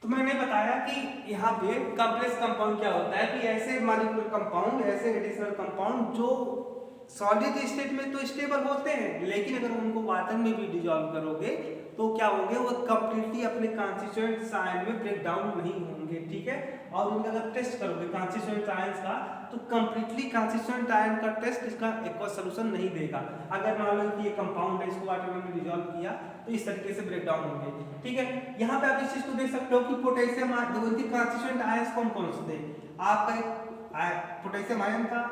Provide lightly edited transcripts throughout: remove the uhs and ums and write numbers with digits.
तो मैंने बताया कि यहाँ पे कॉम्प्लेक्स कंपाउंड क्या होता है कि ऐसे मॉलिक्यूलर कंपाउंड, ऐसे एडिशनल कंपाउंड जो सॉलिड स्टेट में तो स्टेबल होते हैं, लेकिन अगर उनको वाटर में भी डिजॉल्व करोगे तो क्या होंगे, वो कंप्लीटली अपने कॉन्स्टिट्यूएंट साइन में ब्रेक डाउन नहीं होंगे, ठीक है। और उनका अगर टेस्ट करोगे कॉन्स्टिट्यूएंट आयंस का, तो कंप्लीटली कॉन्स्टिट्यूएंट आयन का टेस्ट इसका एक्वा सोल्यूशन नहीं देगा। अगर मान लो कि ये कंपाउंड है, इसको वाटर में डिजॉल्व किया तो इस तरीके से ब्रेक डाउन होंगे, ठीक है। यहाँ पे आप इस चीज को देख सकते हो कि पोटेशियम इनके कॉन्स्टिट्यूएंट आयंस कौन कौन से थे। आपका पोटेशियम आयन था,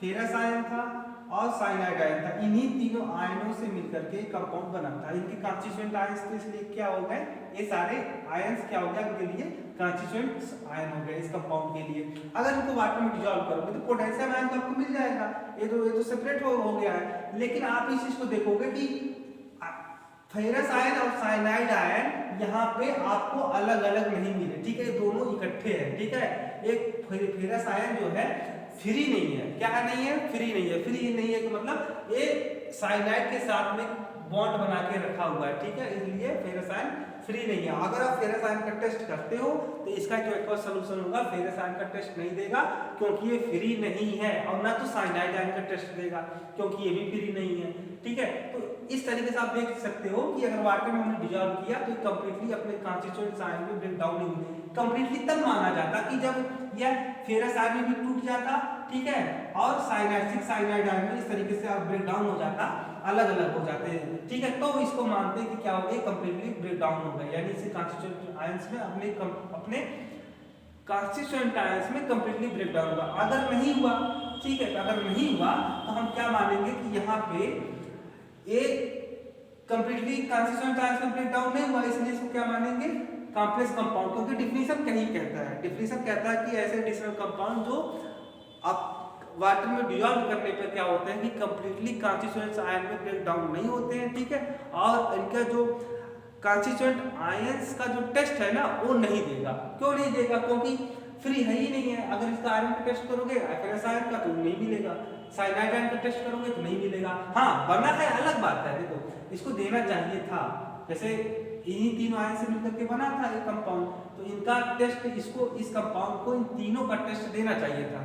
फेरस आयन था और साइनाइड आयन था। इन्हीं तीनों आयनों से मिलकर के कंपाउंड बना था। इनके कॉन्स्टिट्यूएंट आयंस तो इसलिए क्या हो गए, ये सारे आयंस क्या हो गया इनके लिए, कॉन्स्टिट्यूएंट आयन हो गए इस कंपाउंड के लिए। अगर इनको वाटर में डिसॉल्व करोगे तो पोटेशियम आयन तो आपको मिल जाएगा, ये तो सेपरेट हो गया है। लेकिन आप इस चीज को देखोगे कि फेरस आयन और साइनाइड आयन यहाँ पे आपको अलग अलग नहीं मिले, ठीक है, दोनों इकट्ठे हैं, ठीक है। एक फेरस आयन जो है फ्री नहीं है, क्या नहीं है, फ्री नहीं है। फ्री नहीं है तो मतलब ये साइनाइड के साथ में बॉन्ड बना के रखा हुआ है, ठीक है, इसलिए फेरस आयन फ्री नहीं है। अगर आप फेरस आयन का टेस्ट करते हो तो इसका जो एक्वा सोल्यूशन होगा फेरस आयन का टेस्ट नहीं देगा, क्योंकि ये फ्री नहीं है, और ना तो साइनाइड आयन का टेस्ट देगा क्योंकि ये भी फ्री नहीं है, ठीक है। तो इस तरीके से आप देख सकते हो कि अगर वाटर में हमने डिसॉल्व किया तो कंप्लीटली अपने कॉन्स्टिट्यूएंट आयन में ब्रेक डाउन नहीं हुई। कंप्लीटली तब माना जाता कि जब यह फेरस आयन में भी टूट जाता, ठीक है, और साइनाइड आयन में इस तरीके से आप ब्रेक डाउन हो जाता, अलग अलग हो जाते हैं, ठीक है, तो इसको मानते हैं कि क्या हो गया, कंप्लीटली ब्रेक डाउन हो गया, यानी इसे कॉन्स्टिट्यूएंट आयंस में अपने कॉन्स्टिट्यूएंट आयंस में कंप्लीटली ब्रेक डाउन होगा। अगर नहीं हुआ, ठीक है, तो अगर नहीं हुआ तो हम क्या मानेंगे कि यहाँ पे ये कंप्लीटली कॉन्स्टिट्यूएंट आयंस में ब्रेक डाउन नहीं हुआ, इसलिए इसको क्या मानेंगे, कॉम्प्लेक्स कंपाउंड, क्योंकि डिफिनीशन कहीं कहता है, डिफिनीशन कहता है कि ऐसे एडिशनल कंपाउंड जो आप वाटर में डिसॉल्व करने पर क्या होते हैं कि कंप्लीटली कॉन्स्टिट्यूएंट आयन में ब्रेक डाउन नहीं होते हैं, ठीक है, और इनका जो कॉन्स्टिट्यूएंट आयंस का जो टेस्ट है ना वो नहीं देगा। क्यों नहीं देगा, क्योंकि फ्री है ही नहीं है। अगर इसका आयरन का टेस्ट करोगे फेरस आयन का तो नहीं मिलेगा, साइनाइड आयन का टेस्ट करोगे तो नहीं मिलेगा। हाँ, बना है अलग बात है, देखो इसको देना चाहिए था, जैसे इन्हीं तीनों आयन से मिलकर के बना था एक कंपाउंड, तो इनका टेस्ट इसको, इस कंपाउंड को इन तीनों का टेस्ट देना चाहिए था,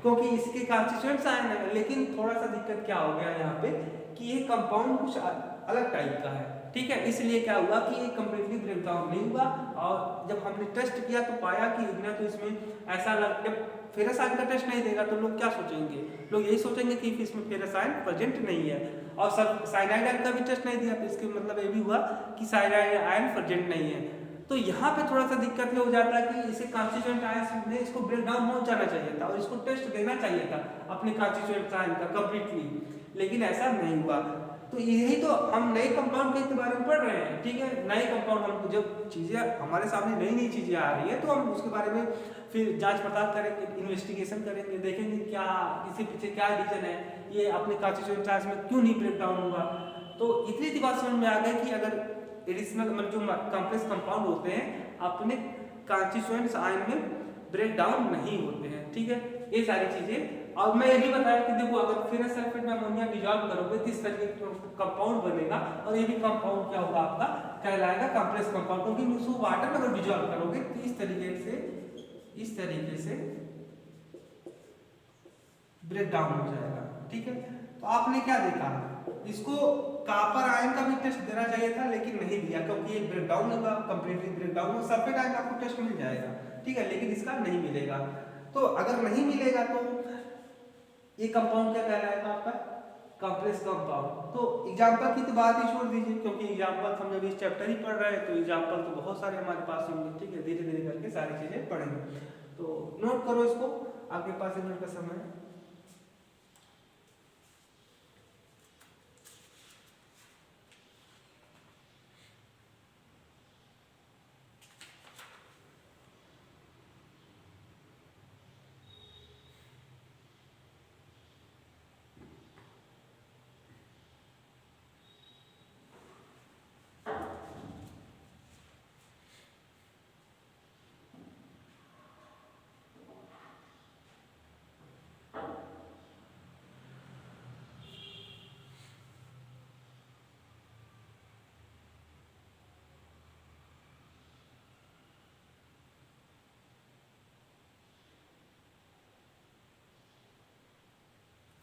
क्योंकि इसके कॉन्स्टिट्यूएंट्स आयन है। लेकिन थोड़ा सा दिक्कत क्या हो गया यहाँ पे कि ये कंपाउंड कुछ अलग टाइप का है, ठीक है, इसलिए क्या हुआ कि ये कंप्लीटली ब्रेक डाउन नहीं हुआ। और जब हमने टेस्ट किया तो पाया कि इतना तो इसमें ऐसा जब फेरस आयन का टेस्ट नहीं देगा तो लोग क्या सोचेंगे, लोग यही सोचेंगे कि इसमें फेरस आयन प्रेजेंट नहीं है, और सब साइनाइड आयन का भी टेस्ट नहीं दिया तो इसके मतलब ये भी हुआ कि साइनाइड आयन प्रेजेंट नहीं है। तो यहाँ पे थोड़ा सा दिक्कत हो जाता है कि इसे कॉन्स्टिट्यूएंट आयंस में इसको ब्रेक डाउन हो जाना चाहिए था और इसको टेस्ट देना चाहिए था अपने कॉन्स्टिट्यूएंट आयन का कंप्लीटली, लेकिन ऐसा नहीं हुआ। तो यही तो हम नए कंपाउंड के बारे में पढ़ रहे हैं, ठीक है, नए कंपाउंड हमको जब चीज़ें हमारे सामने नई नई चीज़ें आ रही है तो हम उसके बारे में फिर जांच पड़ताल करेंगे, इन्वेस्टिगेशन करेंगे, देखेंगे क्या इसके पीछे क्या रीजन है, ये अपने कॉन्स्टिट्यूएंट आयंस में क्यों नहीं ब्रेक डाउन हुआ। तो इतनी सी बात समझ में आ गई कि अगर एडिशनल मतलब जो कॉम्प्लेक्स कंपाउंड होते हैं अपने कॉन्स्टिट्यूएंट्स आयन में ब्रेक डाउन नहीं होते हैं, ठीक है, ये सारी चीजें। और मैं ये भी बताया कि देखो अगर फेरस सल्फेट में अमोनिया डिसॉल्व करोगे तो इस तरीके का कंपाउंड बनेगा, और ये भी कंपाउंड क्या होगा आपका, कहलाएगा कॉम्प्लेक्स कंपाउंड, क्योंकि उसको वाटर में अगर डिसॉल्व करोगे तो इस तरीके से ब्रेक डाउन हो जाएगा, ठीक है। तो आपने क्या देखा, इसको कॉपर आयन का भी टेस्ट देना चाहिए था लेकिन नहीं दिया, क्योंकि ये ब्रेक डाउन होगा, कंप्लीटली ब्रेक डाउन होगा। सल्फेट आयन का आपको टेस्ट मिल जाएगा, ठीक है, लेकिन इसका नहीं मिलेगा। तो अगर नहीं मिलेगा तो ये कंपाउंड क्या कहलाएगा आपका, कॉम्प्लेक्स कंपाउंड। तो एग्जांपल की तो बात ही छोड़ दीजिए, क्योंकि एग्जांपल हम जब इस चैप्टर ही पढ़ रहे हैं तो एग्जांपल तो बहुत सारे हमारे पास होंगे, ठीक है, धीरे धीरे करके सारी चीजें पढ़ेंगे। तो नोट करो इसको, आपके पास 1 मिनट का समय है।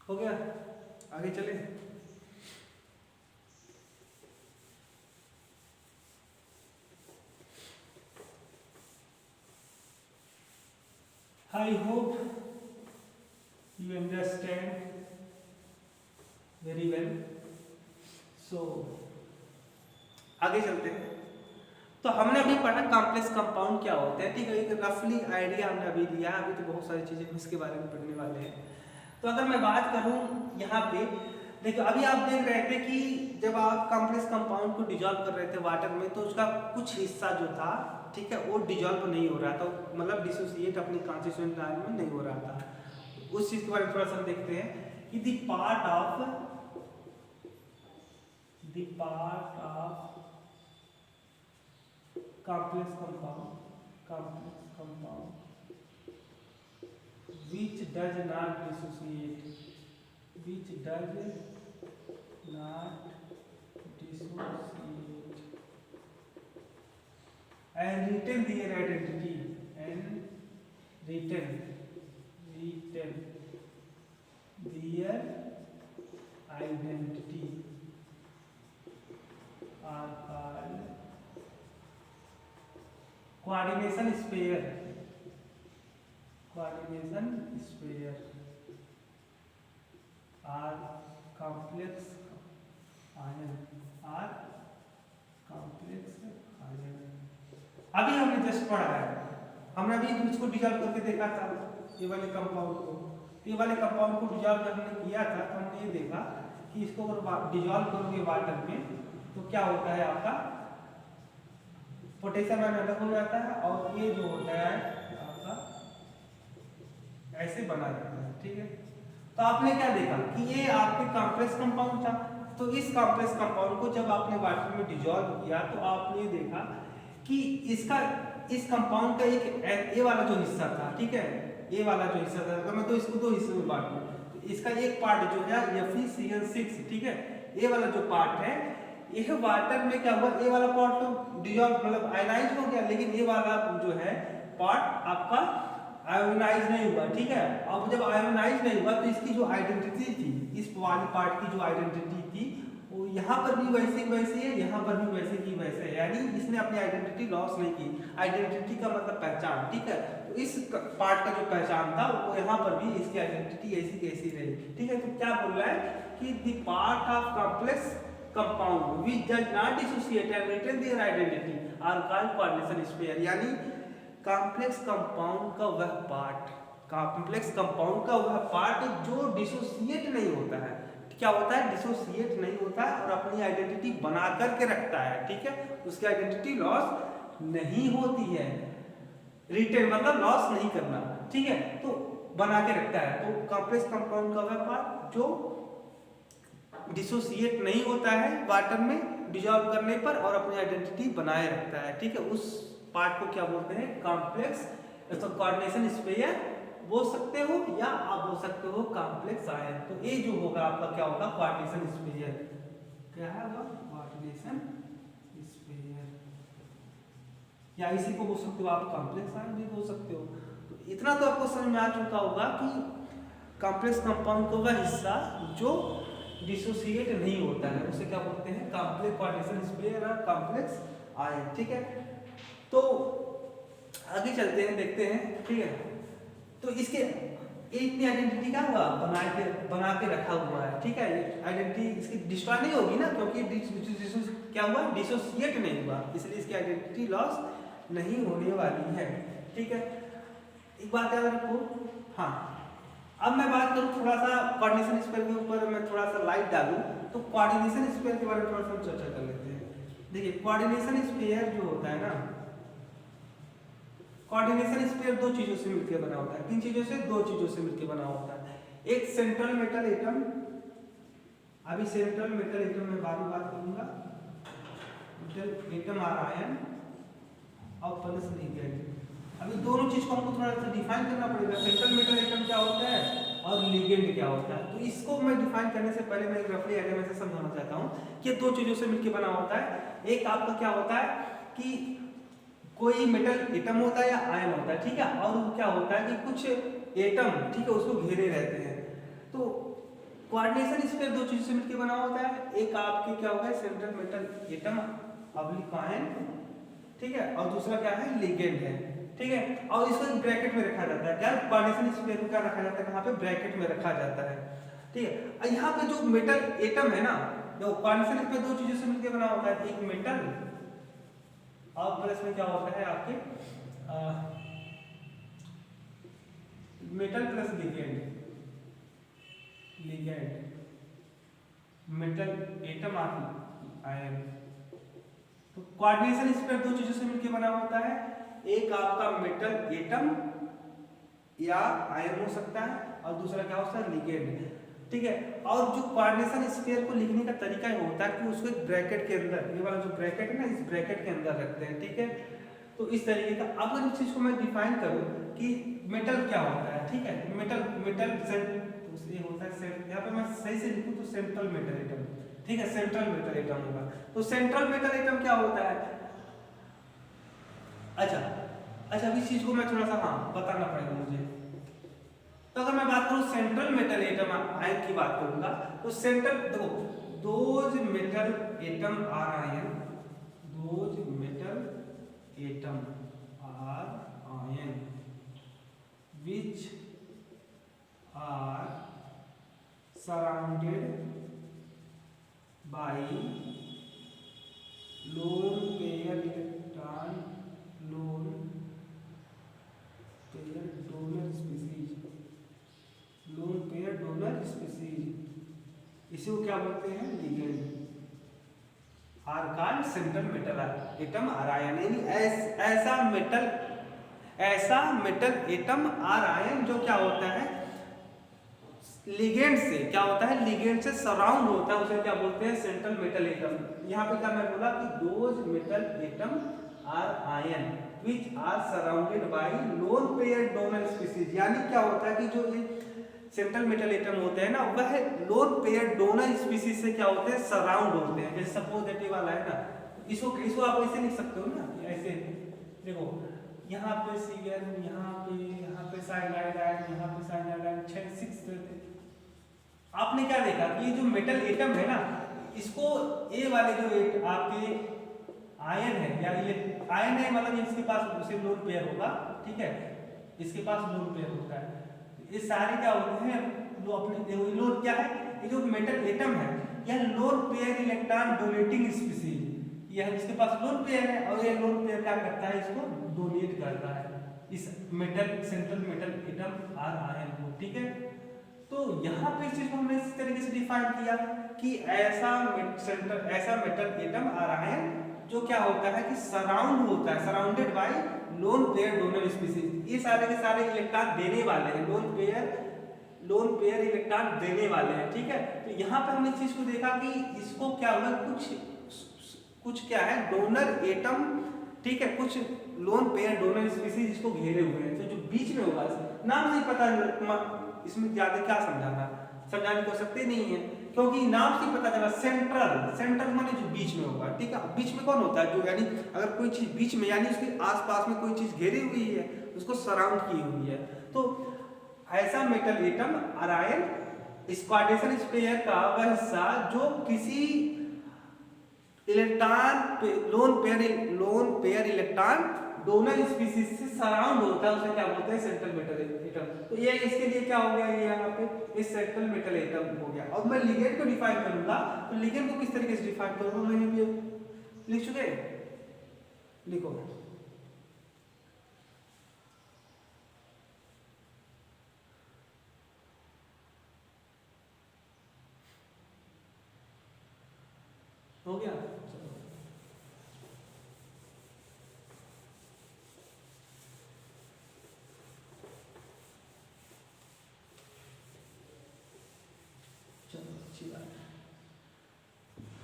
हो गया, आगे चले। I hope you understand very well. So आगे चलते हैं। तो हमने अभी पढ़ा कॉम्प्लेक्स कंपाउंड क्या होता है, ठीक है, एक रफली आइडिया हमने अभी लिया, अभी तो बहुत सारी चीजें इसके बारे में पढ़ने वाले हैं। तो अगर मैं बात करूं यहाँ पे, देखो अभी आप देख रहे थे कि जब आप कॉम्प्लेक्स कंपाउंड को डिजॉल्व कर रहे थे वाटर में, तो उसका कुछ हिस्सा जो था, ठीक है, वो डिजॉल्व नहीं हो रहा था, मतलब डिसोसिएट अपनी कॉन्स्टिट्यूएंट लाइन में नहीं हो रहा था। उस चीज के बारे में थोड़ा सा देखते हैं कि the part of complex compound which does not dissociate and retain their identity are called coordination sphere are complex ion अभी हमने जस्ट पढ़ा है, हमने अभी इसको डिजॉल्व करके देखा था ये वाले कंपाउंड को। ये वाले कंपाउंड को डिजॉल्व हमने किया था, तो हमने ये देखा कि इसको अगर डिजॉल्व करोगे वाटर में तो क्या होता है, आपका पोटेशियम आयन अलग हो जाता है और ये जो होता है आपका ऐसे बना रहता है, ठीक है। तो आपने क्या देखा कि ये आपके कॉम्प्लेक्स कंपाउंड था, तो इस कॉम्प्लेक्स कंपाउंड को जब आपने वाटर में डिजॉल्व किया तो आपने देखा कि इस कंपाउंड का एक ये वाला जो हिस्सा था, ठीक है, ये वाला जो हिस्सा था, अगर मैं तो इसको दो हिस्सों में बांटूं तो इसका एक पार्ट जो है FeCl6, ठीक है, ये वाला जो पार्ट है ये वाटर में क्या हुआ, ये वाला पार्ट तो डिजॉल्व मतलब आयनाइज हो गया, लेकिन ये वाला जो है पार्ट आपका आयोनाइज नहीं हुआ, ठीक है। अब जब आयोनाइज नहीं हुआ तो इसकी जो आइडेंटिटी थी, इस वाली पार्ट की जो आइडेंटिटी थी वो यहाँ पर भी वैसे की वैसे है, यहाँ पर भी वैसे की वैसे है, यानी इसने अपनी आइडेंटिटी लॉस नहीं की। आइडेंटिटी का मतलब पहचान, ठीक है। तो इस पार्ट का जो पहचान था वो यहाँ पर भी इसकी आइडेंटिटी ऐसी कैसी रही, ठीक है। तो क्या बोल रहा है कि the part of complex compound which does not dissociate and retain their identity are called coordination sphere, यानी कॉम्प्लेक्स कंपाउंड का वह पार्ट, कॉम्प्लेक्स कंपाउंड का वह पार्ट जो डिसोसिएट नहीं होता है, क्या होता है, डिसोसिएट नहीं होता है और अपनी आइडेंटिटी बना करके रखता है, ठीक है, उसकी आइडेंटिटी लॉस नहीं होती है। रिटेन मतलब लॉस नहीं करना, ठीक है, तो बना के रखता है। तो कॉम्प्लेक्स कंपाउंड का वह पार्ट जो डिसोसिएट नहीं होता है वाटर में डिसॉल्व करने पर और अपनी आइडेंटिटी बनाए रखता है, ठीक है, उस पार्ट को क्या बोलते हैं, कॉम्प्लेक्स कोऑर्डिनेशन स्पेयर बोल सकते हो या आप बोल सकते हो कॉम्प्लेक्स आयन। तो ये जो होगा आपका क्या होगा, कोऑर्डिनेशन स्पेयर, क्या है वो, कोऑर्डिनेशन स्पेयर, या इसी को बोल सकते हो आप कॉम्प्लेक्स आयन भी बोल सकते हो। तो इतना तो आपको समझ में आ चुका होगा कि कॉम्प्लेक्स कंपाउंड का वह हिस्सा जो डिसोसिएट नहीं होता है उसे क्या बोलते हैं, कॉम्प्लेक्स कोऑर्डिनेशन स्पेयर और कॉम्प्लेक्स आयन, ठीक है। तो आगे चलते हैं, देखते हैं, ठीक है। तो इसके इतनी आइडेंटिटी क्या हुआ, बना के रखा हुआ है, ठीक है, आइडेंटिटी इसकी डिस्ट्रॉय नहीं होगी ना, क्योंकि क्या हुआ, डिसोसिएट नहीं हुआ, इसलिए इसकी आइडेंटिटी लॉस नहीं होने वाली है, ठीक है। एक बात याद रखो, हाँ, अब मैं बात करूं थोड़ा सा कोऑर्डिनेशन स्पेयर के ऊपर, मैं थोड़ा सा लाइट डालूं तो कोऑर्डिनेशन स्पेयर के बारे में थोड़ा सा चर्चा कर लेते हैं। देखिए कोऑर्डिनेशन स्पेयर जो होता है ना, कोऑर्डिनेशन स्पेयर दो चीजों से मिलकर बना होता है, किन चीजों से, दो चीजों से मिलकर बना होता है। एक सेंट्रल मेटल एटम, अभी सेंट्रल मेटल एटम में बात करूंगा, मेटल एटम और आयन और प्लस लिगेंड। अभी दोनों चीज को हमको थोड़ा सा डिफाइन करना पड़ेगा, सेंट्रल मेटल एटम क्या होता है और लिगेंड क्या होता है। तो इसको मैं डिफाइन करने से पहले मैं एक रफली आइडिया से समझाना चाहता हूं कि दो चीजों से मिलकर बना होता है। एक आपका क्या होता है कि कोई मेटल एटम होता है या आयन होता है, ठीक है, और वो क्या होता है कि कुछ एटम, ठीक है, उसको घेरे रहते हैं। तो कोऑर्डिनेशन स्फीयर दो चीजों से मिलकर बना होता है, एक आपके क्या होगा central metal atom oblique ion, ठीक है, और दूसरा क्या है लिगेंड है, ठीक है, और इसको ब्रैकेट में रखा जाता है। क्या कोऑर्डिनेशन स्फीयर को क्या रखा जाता है, कहाँ पे ब्रैकेट में रखा जाता है, ठीक है। यहाँ पे जो मेटल एटम है ना, जो कोऑर्डिनेशन स्फीयर दो चीजों से मिलकर बना होता है, एक मेटल और प्लस में क्या होता है आपके metal plus ligand, metal atom ion. तो कोऑर्डिनेशन स्फीयर दो चीजों से मिलकर बना होता है, एक आपका मेटल एटम या आयन हो सकता है और दूसरा क्या होता है लिगेंड, ठीक है। और जो कोऑर्डिनेशन स्फीयर को लिखने का तरीका ये होता है कि उसको एक ब्रैकेट के अंदर, ये वाला जो ब्रैकेट है ना, इस ब्रैकेट के अंदर रखते हैं, ठीक है। तो इस तरीके का अगर इस चीज को मैं डिफाइन करूं कि मेटल क्या होता है, ठीक है, मेटल ये होता है, यहाँ पे मैं सही से लिखूं तो सेंट्रल मेटल एटम, ठीक है, सेंट्रल मेटल एटम होगा। तो सेंट्रल मेटल एटम क्या होता है, अच्छा इस चीज को मैं थोड़ा सा बताना पड़ेगा मुझे। तो अगर मैं बात करूं सेंट्रल मेटल एटम आयन की बात करूंगा, तो सेंट्रल देखो, those metal atom or ion, those metal atom or ion which are surrounded by lone pair electron, lone pair donor species, lone pair donor species, इसी को क्या बोलते हैं लिगेंड। आर का central metal atom or ion, यानी ऐसा metal atom or ion जो क्या होता है लिगेंड से, क्या होता है लिगेंड से सराउंड होता है, उसे क्या बोलते हैं सेंट्रल मेटल एटम। यहाँ पे क्या मैं बोला कि those metal atom or ion which are surrounded by lone pair donor species, यानी क्या होता है कि जो ये सेंट्रल मेटल एटम होते हैं ना, वह लोन पेयर डोनर स्पीसीज से क्या होते हैं सराउंड होते हैं। जैसे सपोज दैट ये वाला है ना, इसको आप ऐसे लिख सकते हो ना, ऐसे देखो, यहाँ पे सीएन, यहाँ पे साइनाइड आयन, यहाँ पे साइनाइड आयन 6 आपने क्या देखा कि ये जो मेटल एटम है ना, इसको ए वाले जो आपके आयन है या आयन है, मतलब इसके पास उसे लोन पेयर होगा, ठीक है, इसके पास लोन पेयर होता है। ये सारे क्या होते हैं जो अपने लोन क्या है, ये जो मेटल एटम है यह lone pair electron donating species, यह जिसके पास लोन पेयर है और ये लोन पेयर क्या करता है, इसको डोनेट करता है इस metal central metal atom or ion को, ठीक है। तो यहाँ पे इस चीज को हमने इस तरीके से डिफाइन किया कि ऐसा मेटल एटम आर आयन जो क्या होता है कि सराउंड होता है, surrounded by lone pair donor species, ये सारे के सारे इलेक्ट्रॉन देने वाले हैं, लोन पेयर इलेक्ट्रॉन देने वाले हैं, ठीक है। तो यहाँ पे हमने इस चीज को देखा कि इसको क्या होगा, कुछ क्या है डोनर एटम, ठीक है, कुछ लोन पेयर डोनर स्पीसीज इसको घेरे हुए हैं। तो जो बीच में होगा, नाम नहीं पता इसमें ज्यादा क्या समझाने को सकते नहीं है, क्योंकि नाम से पता चला सेंट्रल माने जो बीच में होगा, ठीक है। बीच में कौन होता है, जो यानी अगर कोई चीज बीच में, यानी उसके आसपास में कोई चीज घेरी हुई है, उसको सराउंड की हुई है। तो ऐसा मेटल एटम आर आयन इस कोऑर्डिनेशन स्फीयर का वह हिस्सा जो किसी electron lone pair electron donor species से सराउंड होता है, उसे क्या बोलते हैं सेंट्रल मेटल एटम। तो ये इसके लिए क्या हो गया, ये यहाँ पे इस सेंट्रल मेटल एटम हो गया। और मैं लिगेंड को डिफाइन करूंगा, तो लिगेंड को किस तरीके से डिफाइन करूंगा, मैंने भी लिख चुके, लिखो हो गया।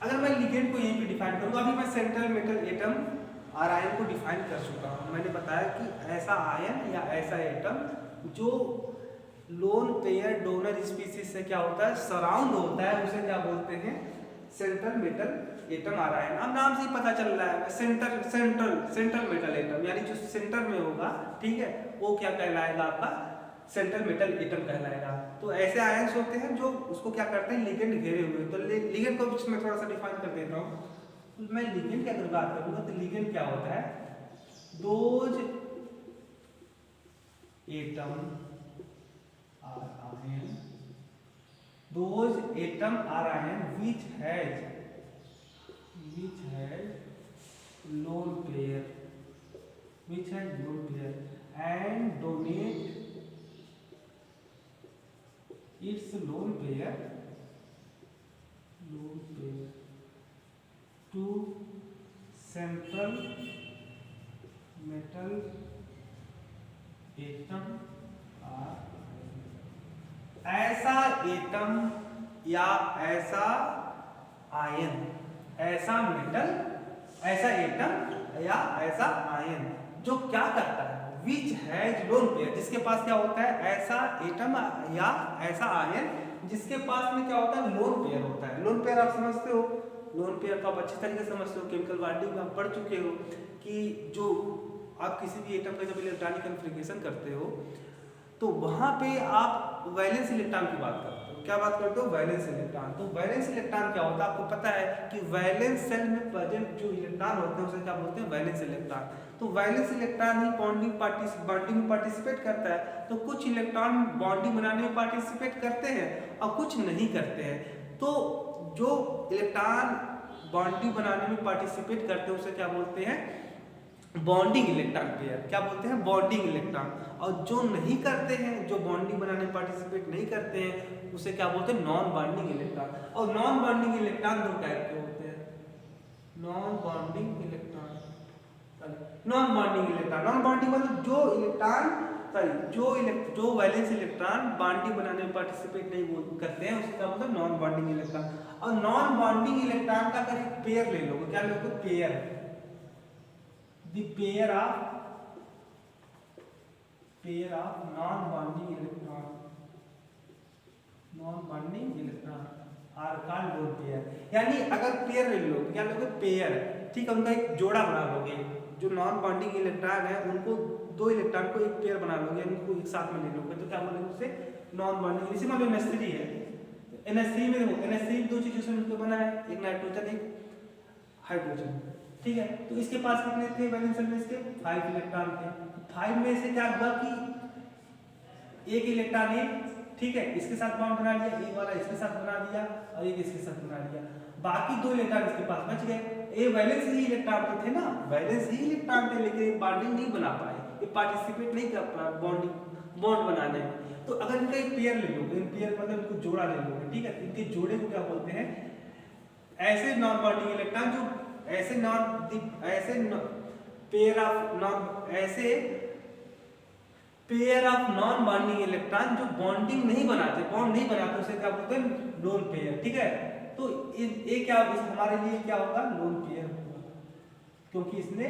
अगर मैं लिगेंड को यहीं पे डिफाइन करूंगा, अभी मैं central metal atom or ion को डिफाइन कर चुका हूं। मैंने बताया कि ऐसा आयन या ऐसा एटम जो लोन पेयर डोनर स्पीसीज से क्या होता है सराउंड होता है, उसे क्या बोलते हैं central metal atom or ion. अब नाम से ही पता चल रहा है सेंट्रल मेटल एटम, यानी जो सेंटर में होगा, ठीक है, वो क्या कहलाएगा आपका सेंट्रल मेटल एटम कहलाएगा। तो ऐसे आयंस होते हैं जो उसको क्या करते हैं, लिगेंड घेरे हुए। तो लिगेंड को मैं थोड़ा सा डिफाइन कर देता हूँ। तो मैं लिगेंड की अगर बात करूँगा तो लिगेंड क्या होता है, those atom or ion, those atom are ion which has lone pair and donate its lone pair to central metal atom or ऐसा एटम या ऐसा आयन, ऐसा मेटल, ऐसा एटम या ऐसा आयन जो क्या करता है, विच हैज लोन पेयर, जिसके पास क्या होता है, ऐसा एटम या ऐसा आयन जिसके पास में क्या होता है, लोन पेयर होता है। लोन पेयर आप समझते हो, लोन पेयर को आप अच्छी तरीके से समझते हो, केमिकल बॉन्डिंग में आप पढ़ चुके हो कि जो आप किसी भी एटम का जब इलेक्ट्रॉनिक कन्फिग्रेशन करते हो तो वहां पे आप वैलेंस इलेक्ट्रॉन की बात करते हो। क्या बात करते हो, वैलेंस इलेक्ट्रॉन। तो वैलेंस इलेक्ट्रॉन क्या होता है, आपको पता है कि वैलेंस सेल में प्रेजेंट जो इलेक्ट्रॉन होते हैं उसे क्या बोलते हैं, वैलेंस इलेक्ट्रॉन। तो वैलेंस इलेक्ट्रॉन ही बॉन्डिंग में पार्टिसिपेट करता है। तो कुछ इलेक्ट्रॉन बॉन्डिंग बनाने में पार्टिसिपेट करते हैं और कुछ नहीं करते हैं। तो जो इलेक्ट्रॉन बॉन्डिंग बनाने में पार्टिसिपेट करते हैं उसे क्या बोलते हैं, बॉन्डिंग इलेक्ट्रॉन पेयर। क्या बोलते हैं, बॉन्डिंग इलेक्ट्रॉन। और जो नहीं करते हैं, जो बॉन्डिंग बनाने में पार्टिसिपेट नहीं करते हैं उसे क्या बोलते हैं, नॉन बॉन्डिंग इलेक्ट्रॉन। और नॉन बॉन्डिंग इलेक्ट्रॉन दो टाइप के होते हैं, non bonding electron, non bonding electron. Non bonding मतलब जो इलेक्ट्रॉन जो वैलेंस इलेक्ट्रॉन बॉन्डिंग बनाने में पार्टिसिपेट नहीं करते हैं उसे क्या बोलते हैं, नॉन बॉन्डिंग इलेक्ट्रॉन। और नॉन बॉन्डिंग इलेक्ट्रॉन का अगर एक पेयर ले लोगे, क्या लोगे, pair, the pair of non-bonding electron are called lone pair। यानी अगर पेयर ले लो क्या लोगे, पेयर, ठीक है, उनका एक जोड़ा बना लोगे। जो नॉन बॉन्डिंग इलेक्ट्रॉन है उनको दो इलेक्ट्रॉन को एक पेयर बना लोगे, उनको एक साथ में ले लोगे तो क्या बोलेंगे उसे, नॉन बॉन्डिंग। इसी में NH3 है, NH3 में देखो, NH3 दो चीजों से मिलकर बना है, एक नाइट्रोजन एक हाइड्रोजन, ठीक है। तो इसके पास कितने थे वैलेंस शेल में, इसके 5 इलेक्ट्रॉन थे। 5 में से क्या हुआ कि एक इलेक्ट्रॉन है, ठीक है, इसके साथ बॉन्ड बना लिया, एक वाला इसके साथ बना दिया और एक इसके साथ बना लिया, बाकी दो इलेक्ट्रॉन इसके पास बच गए। ये वैलेंस ही इलेक्ट्रॉन तो थे ना, वैलेंस ही इलेक्ट्रॉन थे, लेकिन बॉन्डिंग नहीं बना पाए, ये पार्टिसिपेट नहीं कर पाए बॉन्ड बनाने में। तो अगर इनका एक पेयर ले लोगे, पेयर मतलब इनको जोड़ा ले लोगे, ठीक है, इनके जोड़े को क्या बोलते हैं, ऐसे नॉन बॉन्डिंग इलेक्ट्रॉन जो ऐसे pair of non bonding electron जो बॉन्डिंग नहीं बनाते, बॉन्ड नहीं बनाते, उसे क्या बोलते हैं, लोन पेयर, ठीक है। तो ये क्या हमारे लिए क्या होगा, लोन पेयर होगा, क्योंकि इसने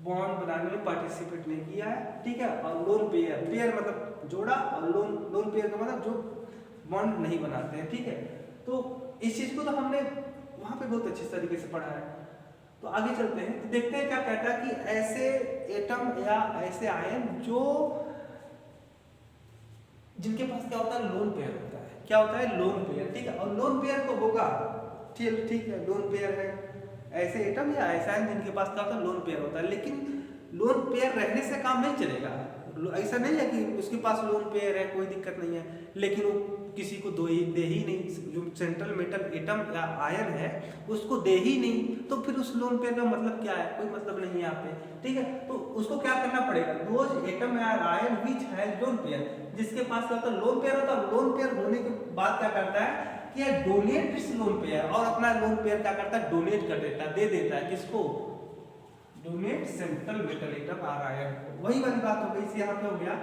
बॉन्ड बनाने में पार्टिसिपेट नहीं किया है, ठीक है। और लोन पेयर, पेयर मतलब जोड़ा, और लोन पेयर का मतलब जो बॉन्ड नहीं बनाते हैं, ठीक है। तो इस चीज को तो हमने वहां पे बहुत अच्छे तरीके से पढ़ा है। तो आगे चलते हैं, तो देखते हैं क्या कहता है कि ऐसे एटम या ऐसे आयन जो जिनके पास क्या होता है, लोन पेयर होता है। क्या होता है, लोन पेयर, ठीक है। और लोन पेयर तो होगा, ठीक है, लोन पेयर है ऐसे एटम या ऐसा आयन जिनके पास क्या होता है, लोन पेयर होता है। लेकिन लोन पेयर रहने से काम नहीं चलेगा, ऐसा नहीं है कि उसके पास लोन पेयर है कोई दिक्कत नहीं है, लेकिन वो किसी को दे ही नहीं, जो सेंट्रल मेटल एटम या आयन है उसको दे ही नहीं, तो फिर उस लोन पेयर का मतलब क्या है, कोई मतलब नहीं है यहाँ पे, ठीक है। तो उसको क्या करना पड़ेगा, दोज एटम या ion which has lone pair, जिसके पास क्या होता है, लोन पेयर होता है। लोन पेयर होने के बाद क्या करता है कि डोनेट इट्स लोन पेयर, और अपना लोन पेयर क्या करता है, डोनेट कर देता है, दे देता है, किसको, donate central metal atom or ion को। वही वाली बात हो गई, यहाँ पे हो गया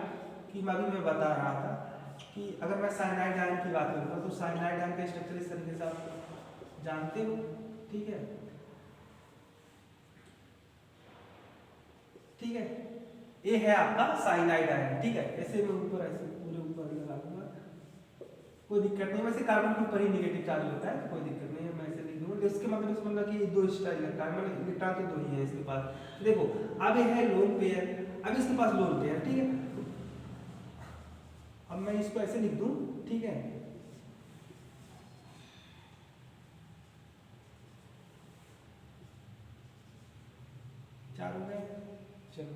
कि मैं बता रहा था कि अगर मैं साइनाइड आयन की बात करूँगा तो साइनाइड आयन का स्ट्रक्चर इस तरीके से आप जानते हो, ठीक है, ठीक है। ये है आपका साइनाइड आयन, ठीक है। ऐसे में ऊपर ऐसे पूरे ऊपर लगा दूंगा, कोई दिक्कत नहीं। वैसे कार्बन के ऊपर ही नेगेटिव चार्ज होता है, कोई दिक्कत नहीं है, मैं ऐसे लिख दूंगा। इसके मतलब कि दो स्टाइल इलेक्ट्रॉन, मतलब इलेक्ट्रॉन तो दो ही है इसके पास। देखो अब ये है लोन पेयर, अब इसके पास लोन पेयर, ठीक है। अब मैं इसको ऐसे लिख दूं, ठीक है, चार हो गए, चलो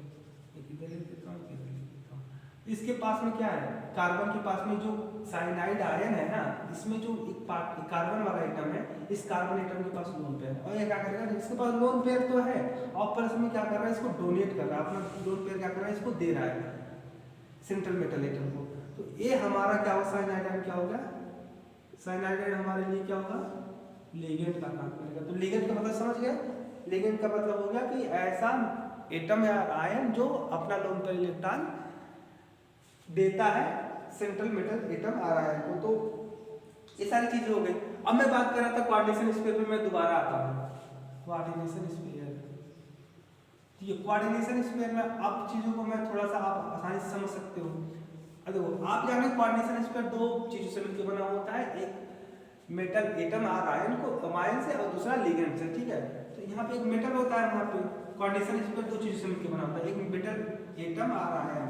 एक इधर लिख देता हूँ, इधर लिख देता हूँ। इसके पास में क्या है, कार्बन के पास में जो साइनाइड आयन है ना, इसमें जो एक पार्ट कार्बन वाला एटम है, इस कार्बन एटम के पास लोन पेयर है, और ये क्या करेगा, इसके पास लोन पेयर तो है और प्लस में क्या कर रहा है, इसको डोनेट कर रहा है, अपना लोन पेयर क्या कर रहा है, इसको दे रहा है सेंट्रल मेटल एटम को। तो ये हमारा क्या होगा, साइनाइड आयन क्या होगा, साइनाइड आयन हमारे लिए क्या होगा, लिगेंड का काम करेगा। तो लिगेंड का मतलब समझ गया, लिगेंड का मतलब हो गया कि ऐसा एटम या आयन जो अपना लोन पेयर इलेक्ट्रॉन देता है सेंट्रल मेटल एटम आयन को। तो ये सारी चीजें हो गई। अब मैं बात कर रहा था कोऑर्डिनेशन स्फीयर पे, मैं दोबारा आता हूँ कोऑर्डिनेशन स्फीयर। ठीक है, कोऑर्डिनेशन स्फीयर में अब चीजों को मैं थोड़ा सा आप आसानी से समझ सकते हो। देखो आप जाने कोऑर्डिनेशन स्फीयर दो चीजों से मिलकर बना होता है, एक मेटल एटम आर आयन को आयन से और दूसरा लिगेंड से। ठीक है, तो यहाँ पे एक मेटल होता है, यहाँ पे कोऑर्डिनेशन स्फीयर दो चीजों से मिलकर बना होता है, एक मेटल एटम आर आयन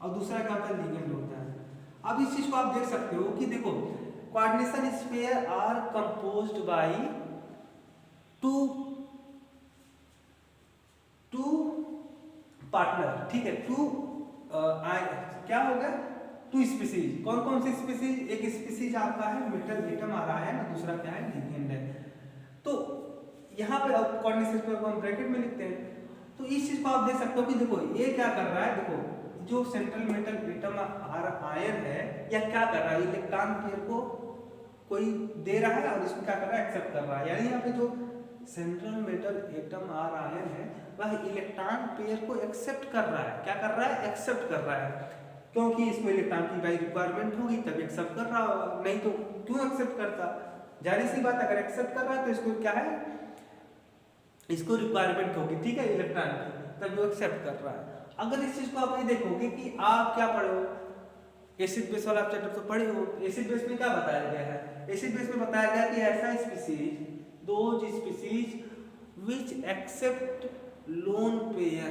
और दूसरा क्या होता है, लिगेंड होता है। अब इस चीज को आप देख सकते हो कि देखो coordination sphere are composed by two partner. ठीक है, क्या होगा, टू स्पीसीज। कौन कौन सी स्पीसीज, एक स्पीसीज आपका है मेटल एटम आ रहा है ना, दूसरा क्या है, लिगेंड है। तो यहाँ पे अब कोऑर्डिनेशन स्फीयर को हम ब्रैकेट में लिखते हैं। तो इस चीज को आप देख सकते हो कि देखो ये क्या कर रहा है, देखो जो सेंट्रल मेटल एटम आयन है या क्या कर रहा है, इलेक्ट्रॉन पेयर को कोई दे रहा है और इसको क्या कर रहा है, एक्सेप्ट कर रहा है। यानी यहाँ पे जो central metal atom or ion है वह इलेक्ट्रॉन पेयर को एक्सेप्ट कर रहा है। क्या कर रहा है, एक्सेप्ट कर रहा है, क्योंकि इसमें इलेक्ट्रॉन की भाई रिक्वायरमेंट होगी तब एक्सेप्ट कर रहा होगा, नहीं तो क्यों एक्सेप्ट करता। जाहिर सी बात, अगर एक्सेप्ट कर रहा है तो इसको क्या है, इसको रिक्वायरमेंट होगी, ठीक है, इलेक्ट्रॉन की, तब वो एक्सेप्ट कर रहा है। अगर इस चीज को आप ये देखोगे कि आप क्या पढ़े हो, एसिड बेस वाला चैप्टर तो पढ़े हो, एसिड बेस में क्या बताया गया है, एसिड बेस में बताया गया कि ऐसा species, those species which accept lone pair,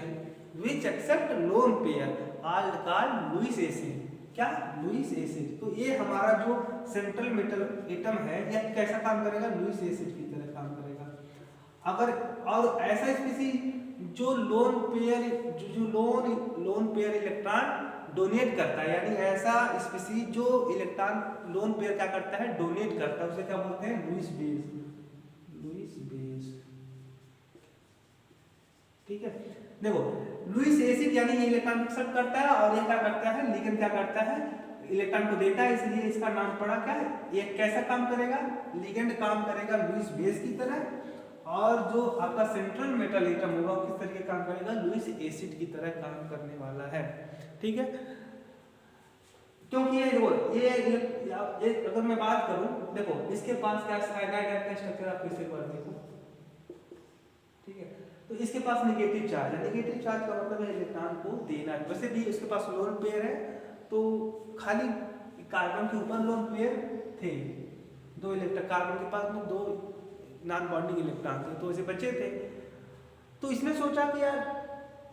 which accept lone pair are called Lewis acid। क्या, लुईस एसिड। तो ये हमारा जो सेंट्रल मेटल एटम है यह कैसा काम करेगा, लुईस एसिड की तरह काम करेगा। अगर और ऐसा स्पीसीज जो lone pair lone pair electron donate करता है, यानी ऐसा स्पीसीज जो इलेक्ट्रॉन लोन पेयर क्या करता है, डोनेट करता है, उसे क्या बोलते हैं, लुईस बेस। ठीक है, देखो लुईस एसिड यानी ये इलेक्ट्रॉन एक्सेप्ट करता है और ये क्या करता है, लिगेंड क्या करता है, इलेक्ट्रॉन को देता है, इसलिए इसका नाम पड़ा क्या है, ये कैसा काम करेगा, लिगेंड काम करेगा लुईस बेस की तरह, और जो आपका सेंट्रल मेटल एटम होगा किस तरह के काम करेगा, लुईस एसिड की तरह काम करने वाला है। ठीक है, क्योंकि ये अगर मैं बात करूं, देखो इसके पास क्या साइनाइड का स्ट्रक्चर आप फिर से कर देखो। ठीक है, तो इसके पास नेगेटिव चार्ज है, नेगेटिव चार्ज का मतलब है इलेक्ट्रॉन को देना है। वैसे भी उसके पास लोन पेयर है, तो खाली कार्बन के ऊपर लोन पेयर थे, दो इलेक्ट्रॉन कार्बन के पास में दो नॉन बॉन्डिंग इलेक्ट्रॉन थे, तो इसे बचे थे। तो इसने सोचा कि यार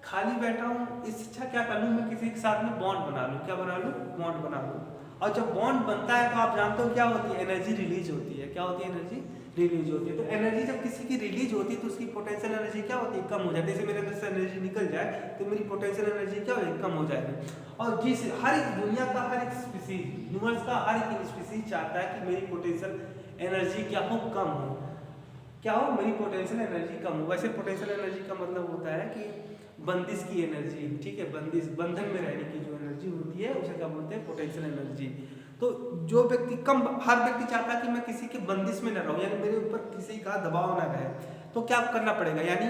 खाली बैठा हूँ, इससे अच्छा क्या कर लूँ, मैं किसी के साथ में बॉन्ड बना लूँ। क्या बना लूँ, बॉन्ड बना लूँ। और जब बॉन्ड बनता है तो आप जानते हो क्या होती है, एनर्जी रिलीज होती है। क्या होती है, एनर्जी रिलीज होती है। तो एनर्जी जब किसी की रिलीज होती है तो उसकी पोटेंशियल एनर्जी क्या होती है, कम हो जाती है। जैसे मेरे अंदर से एनर्जी निकल जाए तो मेरी पोटेंशियल एनर्जी क्या होगी, कम हो जाएगी। और जिस हर एक दुनिया का हर एक स्पीसीज, यूनिवर्स का हर एक स्पीसीज चाहता है कि मेरी पोटेंशियल एनर्जी क्या हो, कम हो। क्या हो, मेरी पोटेंशियल एनर्जी कम हो। वैसे पोटेंशियल एनर्जी का मतलब होता है कि बंदिश की एनर्जी। ठीक है, बंदिश, बंधन में रहने की जो एनर्जी होती है उसे क्या बोलते हैं, पोटेंशियल एनर्जी। तो जो व्यक्ति कम, हर व्यक्ति चाहता है कि मैं किसी के बंदिश में न रहूं, यानी मेरे ऊपर किसी का दबाव न रहे। तो क्या करना पड़ेगा, यानी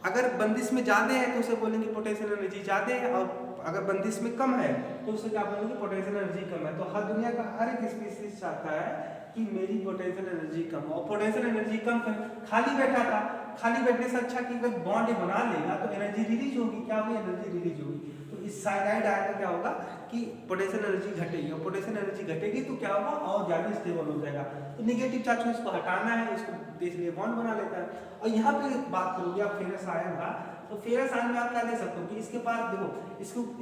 अगर बंदिश में ज्यादा है तो उसे बोलेंगे पोटेंशियल एनर्जी ज्यादा है, और अगर बंदिश में कम है तो उसे क्या बोलेंगे, पोटेंशियल एनर्जी कम है। तो हर दुनिया का हर एक स्पीसीज चाहता है कि मेरी पोटेंशियल एनर्जी कम हो। और पोटेंशियल एनर्जी कम कर, खाली बैठा था, खाली बैठने से अच्छा कि अगर बॉन्ड बना लेगा तो एनर्जी रिलीज होगी। क्या होगी, एनर्जी रिलीज होगी। तो इस साइनाइड आयन का क्या होगा कि पोटेंशियल एनर्जी घटेगी, और पोटेंशियल एनर्जी घटेगी तो क्या होगा, और ज्यादा स्टेबल हो जाएगा। तो नेगेटिव चार्ज को इसको हटाना है, इसको इसलिए बॉन्ड बना लेता है। और यहाँ पे बात करोगे आप फेरस आयन का, तो फेरस आयन में आप क्या ले सकते हो कि इसके पास देखो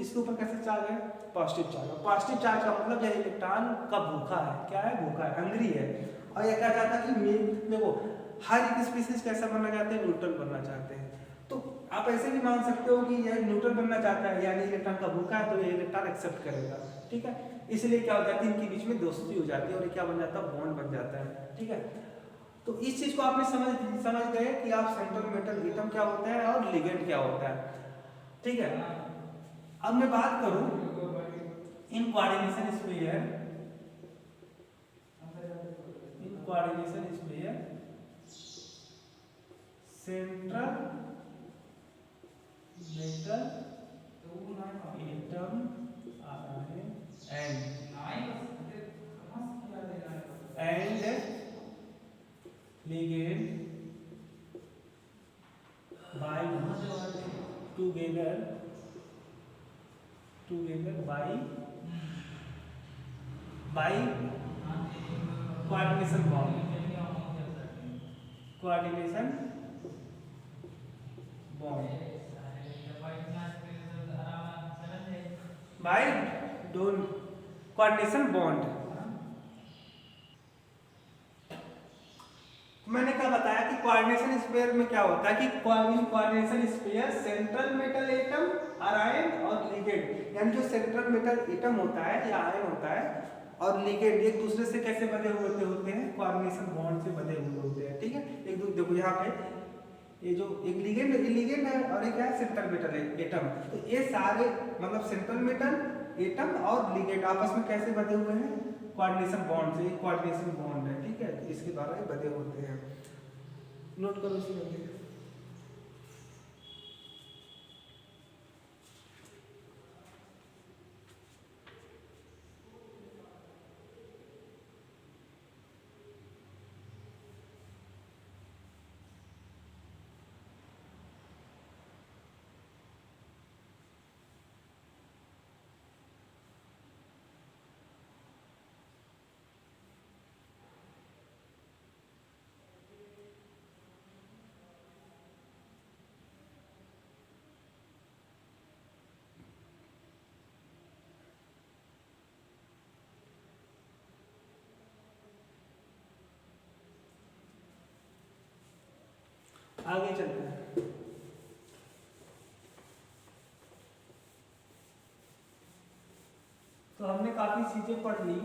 इसके ऊपर कैसे चार्ज है, पॉजिटिव चार्ज। और पॉजिटिव चार्ज का मतलब यह इलेक्ट्रॉन का भूखा है, क्या है, भूखा है, हंग्री है। और यह क्या चाहता है कि देखो हर एक स्पीसीज कैसा बनना चाहते हैं, न्यूट्रल बनना चाहते हैं। तो आप ऐसे भी मान सकते हो कि यह न्यूट्रल बनना चाहता है, यानी इलेक्ट्रॉन का भूखा है तो ये इलेक्ट्रॉन एक्सेप्ट करेगा, ठीक है। इसलिए क्या हो जाता है, इनके बीच में दोस्ती हो जाती है और ये क्या बन जाता है, बॉन्ड बन जाता है, ठीक है। तो इस चीज को आपने समझ गए कि आप सेंट्रल मेटल एटम क्या होता है और लिगेंड क्या होता है, ठीक है। अब मैं बात करूं in coordination sphere, central metal atom and ligand bind together by coordination bond by coordination bond। मैंने क्या बताया कि कोऑर्डिनेशन स्फीयर में क्या होता है कि coordination sphere central metal atom और आयन और लिगेंड, यानी जो सेंट्रल मेटल एटम होता है या आयन होता है और लिगेंड एक दूसरे से कैसे बंधे हुए होते हैं, कोऑर्डिनेशन बॉन्ड से बंधे हुए होते हैं, ठीक है। एक दूसरे देखो यहाँ पे ये जो एक लिगेंड है और एक है सेंट्रल मेटल एटम, तो ये सारे मतलब सेंट्रल मेटल एटम और लिगेंड आपस में कैसे बंधे हुए हैं, कोऑर्डिनेशन बॉन्ड से, कोऑर्डिनेशन बॉन्ड है, ठीक है। इसके द्वारा ये बंधे होते हैं, नोट करो इसी। आगे चलते हैं। तो हमने काफी चीजें पढ़ ली,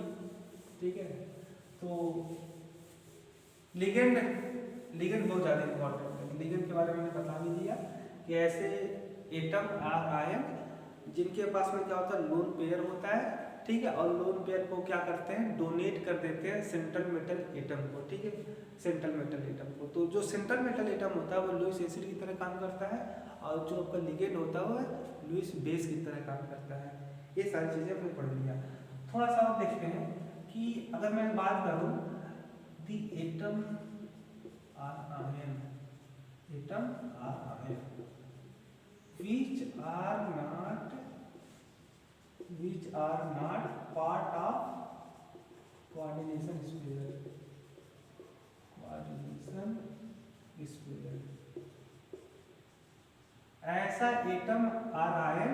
ठीक है। तो लिगेंड बहुत ज्यादा इंपॉर्टेंट है। लिगेंड के बारे में मैंने बता भी दिया कि ऐसे एटम और आयन जिनके पास में क्या होता है, लोन पेयर होता है, ठीक है। और लोन पेयर को क्या करते हैं, डोनेट कर देते हैं सेंट्रल मेटल एटम को, ठीक है, सेंट्रल मेटल एटम को। तो जो सेंट्रल मेटल एटम होता है वो लुईस एसिड की तरह काम करता है और जो आपका लिगेंड होता है वो लुईस बेस की तरह काम करता है। ये सारी चीजें हमने पढ़ लिया। थोड़ा सा और देखते हैं कि अगर मैं बात करूं the atom or ion which are not part of coordination sphere। ऐसा एटम और आयन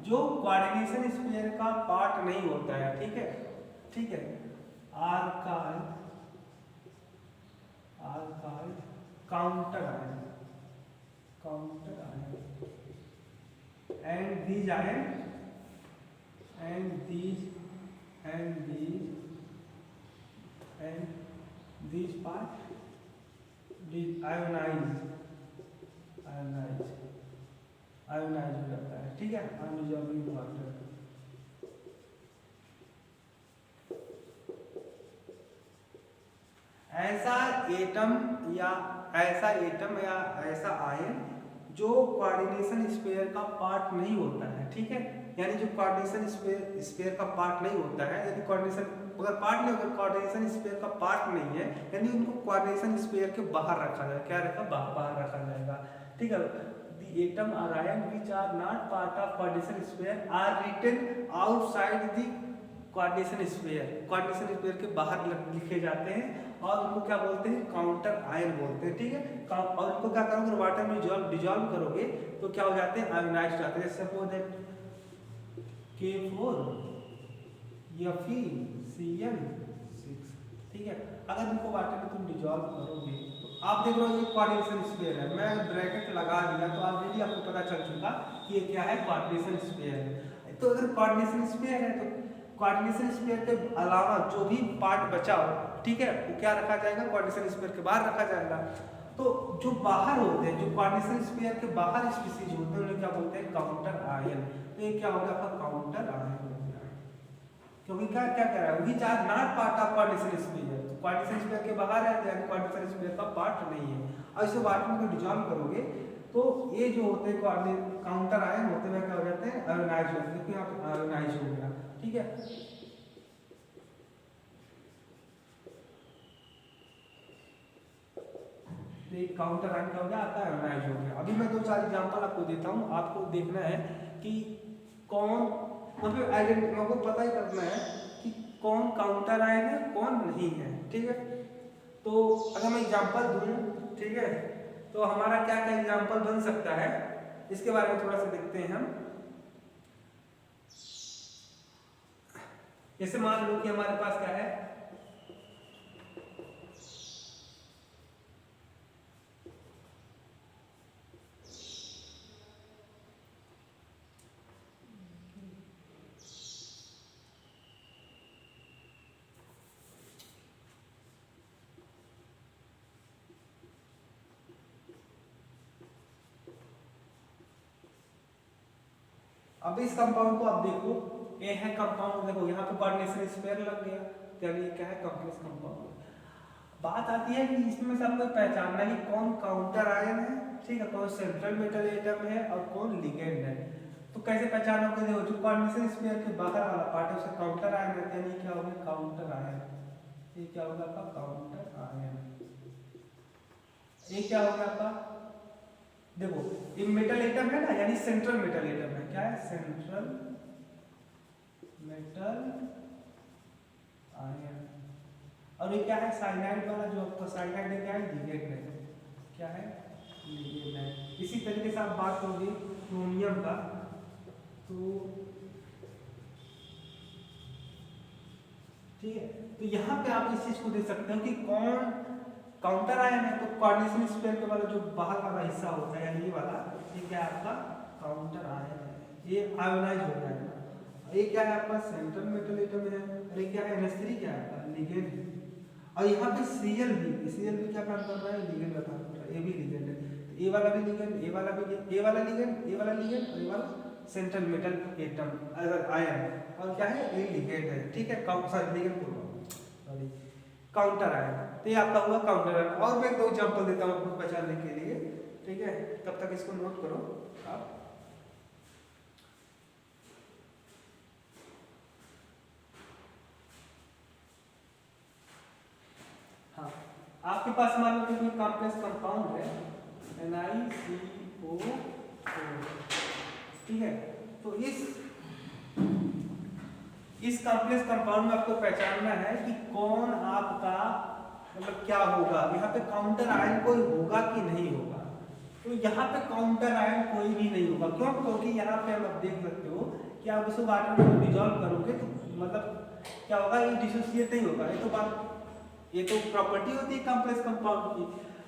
जो कोऑर्डिनेशन स्फीयर का पार्ट नहीं होता है, ठीक है, ठीक है। आर्काइड counter ion and these ion and these part ionized हो जाता है, ठीक है, अनरिजॉल्विंग वाटर। ऐसा एटम या ऐसा आयन जो कोऑर्डिनेशन स्फीयर का पार्ट नहीं होता है, ठीक है। यानी जो कोऑर्डिनेशन स्फीयर का पार्ट नहीं होता है, यदि कोऑर्डिनेशन स्फीयर का पार्ट नहीं है, यानी उनको कोऑर्डिनेशन स्फीयर के बाहर रखा जाएगा। क्या रखा, बाहर रखा जाएगा, ठीक है। द एटम और ion which are not part of coordination sphere are written outside the coordination sphere के बाहर लिखे जाते हैं और उनको क्या बोलते हैं, काउंटर आयन बोलते हैं, ठीक है। और उनको क्या करोगे, वाटर में डिजॉल्व करोगे तो क्या हो जाते हैं, आयोनाइज्ड जाते हैं। सपोज दैट K4 Fe(Cl)6, ठीक है। अगर इनको वाटर में तुम डिजॉल्व करोगे तो आप देख रहे हो ये कोऑर्डिनेशन स्फीयर है, मैं ब्रैकेट लगा दिया तो ऑलरेडी आपको पता चल चुका कि ये क्या है, कोऑर्डिनेशन स्फीयर है। तो अगर कोऑर्डिनेशन स्फीयर है तो कोऑर्डिनेशन स्फीयर के अलावा जो भी पार्ट बचा हो, ठीक है, वो क्या रखा जाएगा, कोऑर्डिनेशन स्फीयर के बाहर रखा जाएगा। तो जो बाहर होते हैं, जो कोऑर्डिनेशन स्फीयर के बाहर स्पीसीज होते हैं, उन्हें क्या बोलते हैं, काउंटर आयन। तो ये क्या होगा आपका, काउंटर आयन हो गया, क्योंकि क्या क्या कह रहा है, we are not part of coordination sphere. तो कोऑर्डिनेशन स्फीयर के बाहर है, यानी कोऑर्डिनेशन स्फीयर का पार्ट नहीं है। और इसे वाटर में डिजॉल्व करोगे तो ये जो होते हैं काउंटर आयन होते हैं, क्या हो जाते हैं, आयोनाइज होते हैं। देखो यहाँ पे आयोनाइज हो गया, ठीक है। एक काउंटर आयन का हो गया, आपका आयोनाइज हो गया। अभी मैं 2-4 एग्जांपल आपको देता हूँ, आपको देखना है कि कौन मतलब आइडेंटिटी, आपको पता ही करना है कि कौन काउंटर आयन है कौन नहीं है, ठीक है। तो अगर मैं एग्जांपल दूं, ठीक है, तो हमारा क्या क्या एग्जांपल बन सकता है, इसके बारे में थोड़ा सा देखते हैं हम। जैसे मान लो कि हमारे पास क्या है, अब इस कंपाउंड को आप देखो, ये है कंपाउंड, देखो यहाँ पे कोऑर्डिनेशन स्फीयर लग गया, यानी क्या है, कॉम्प्लेक्स कंपाउंड। बात आती है कि इसमें से आपको पहचानना है कौन काउंटर आयन है, ठीक है, कौन सेंट्रल मेटल एटम है और कौन लिगेंड है। तो कैसे पहचानोगे, देखो जो कोऑर्डिनेशन स्फीयर के बाहर वाला पार्ट है उसे काउंटर आयन कहते हैं, क्या होगा, काउंटर आयन। ये क्या होगा आपका, काउंटर आयन। ये क्या होगा आपका, देखो ये मेटल एटम है ना, यानी सेंट्रल मेटल एटम है, क्या है, सेंट्रल मेटल आयन। और ये क्या है, साइनाइड वाला, जो आपका साइनाइड है क्या है, लिगेंड है, क्या है, लिगेंड है। इसी तरीके से आप बात करोगे क्रोमियम का, तो ठीक है, तो यहाँ पे आप इस चीज को देख सकते हो कि कौन काउंटर आयन है। तो कोऑर्डिनेशन स्फीयर के वाला जो बाहर वाला हिस्सा होता है, यानी ये वाला, ये क्या है आपका, काउंटर आयन है, ये आयोनाइज हो जाएगा। ये क्या है आपका, सेंट्रल मेटल एटम है, और ये क्या है, NH3 क्या है आपका, लिगेंड है। और यहाँ पे Cl भी क्या काम कर रहा है, लिगेंड का काम कर रहा है, ये भी लिगेंड है। तो ये वाला भी लिगेंड, ये वाला भी, ये वाला लिगेंड, ये वाला लिगेंड, और ये वाला सेंट्रल मेटल एटम अगर आयन, और क्या है, ये लिगेंड है, ठीक है, सॉरी लिगेंड बोल रहा हूँ, सॉरी, काउंटर आयन। तो ये आपका हुआ काउंटर आयन। और मैं 2 एग्जांपल देता हूँ आपको पहचानने के लिए, ठीक है, तब तक इसको नोट करो आप। हाँ, आपके पास मान लो कि कोई कॉम्प्लेक्स कंपाउंड है NiCO4, ठीक है। तो इस कॉम्प्लेक्स कंपाउंड में आपको पहचानना है कि कौन आपका मतलब क्या होगा, यहाँ पे काउंटर आयन कोई होगा कि नहीं होगा। तो यहाँ पे काउंटर आयन कोई भी नहीं होगा, क्यों, क्योंकि यहाँ पे आप देख सकते हो कि आप उसको वाटर में डिजॉल्व करोगे तो मतलब क्या होगा, ये डिसोसिएट नहीं होगा। ये तो प्रॉपर्टी होती है कॉम्प्लेक्स कंपाउंड की।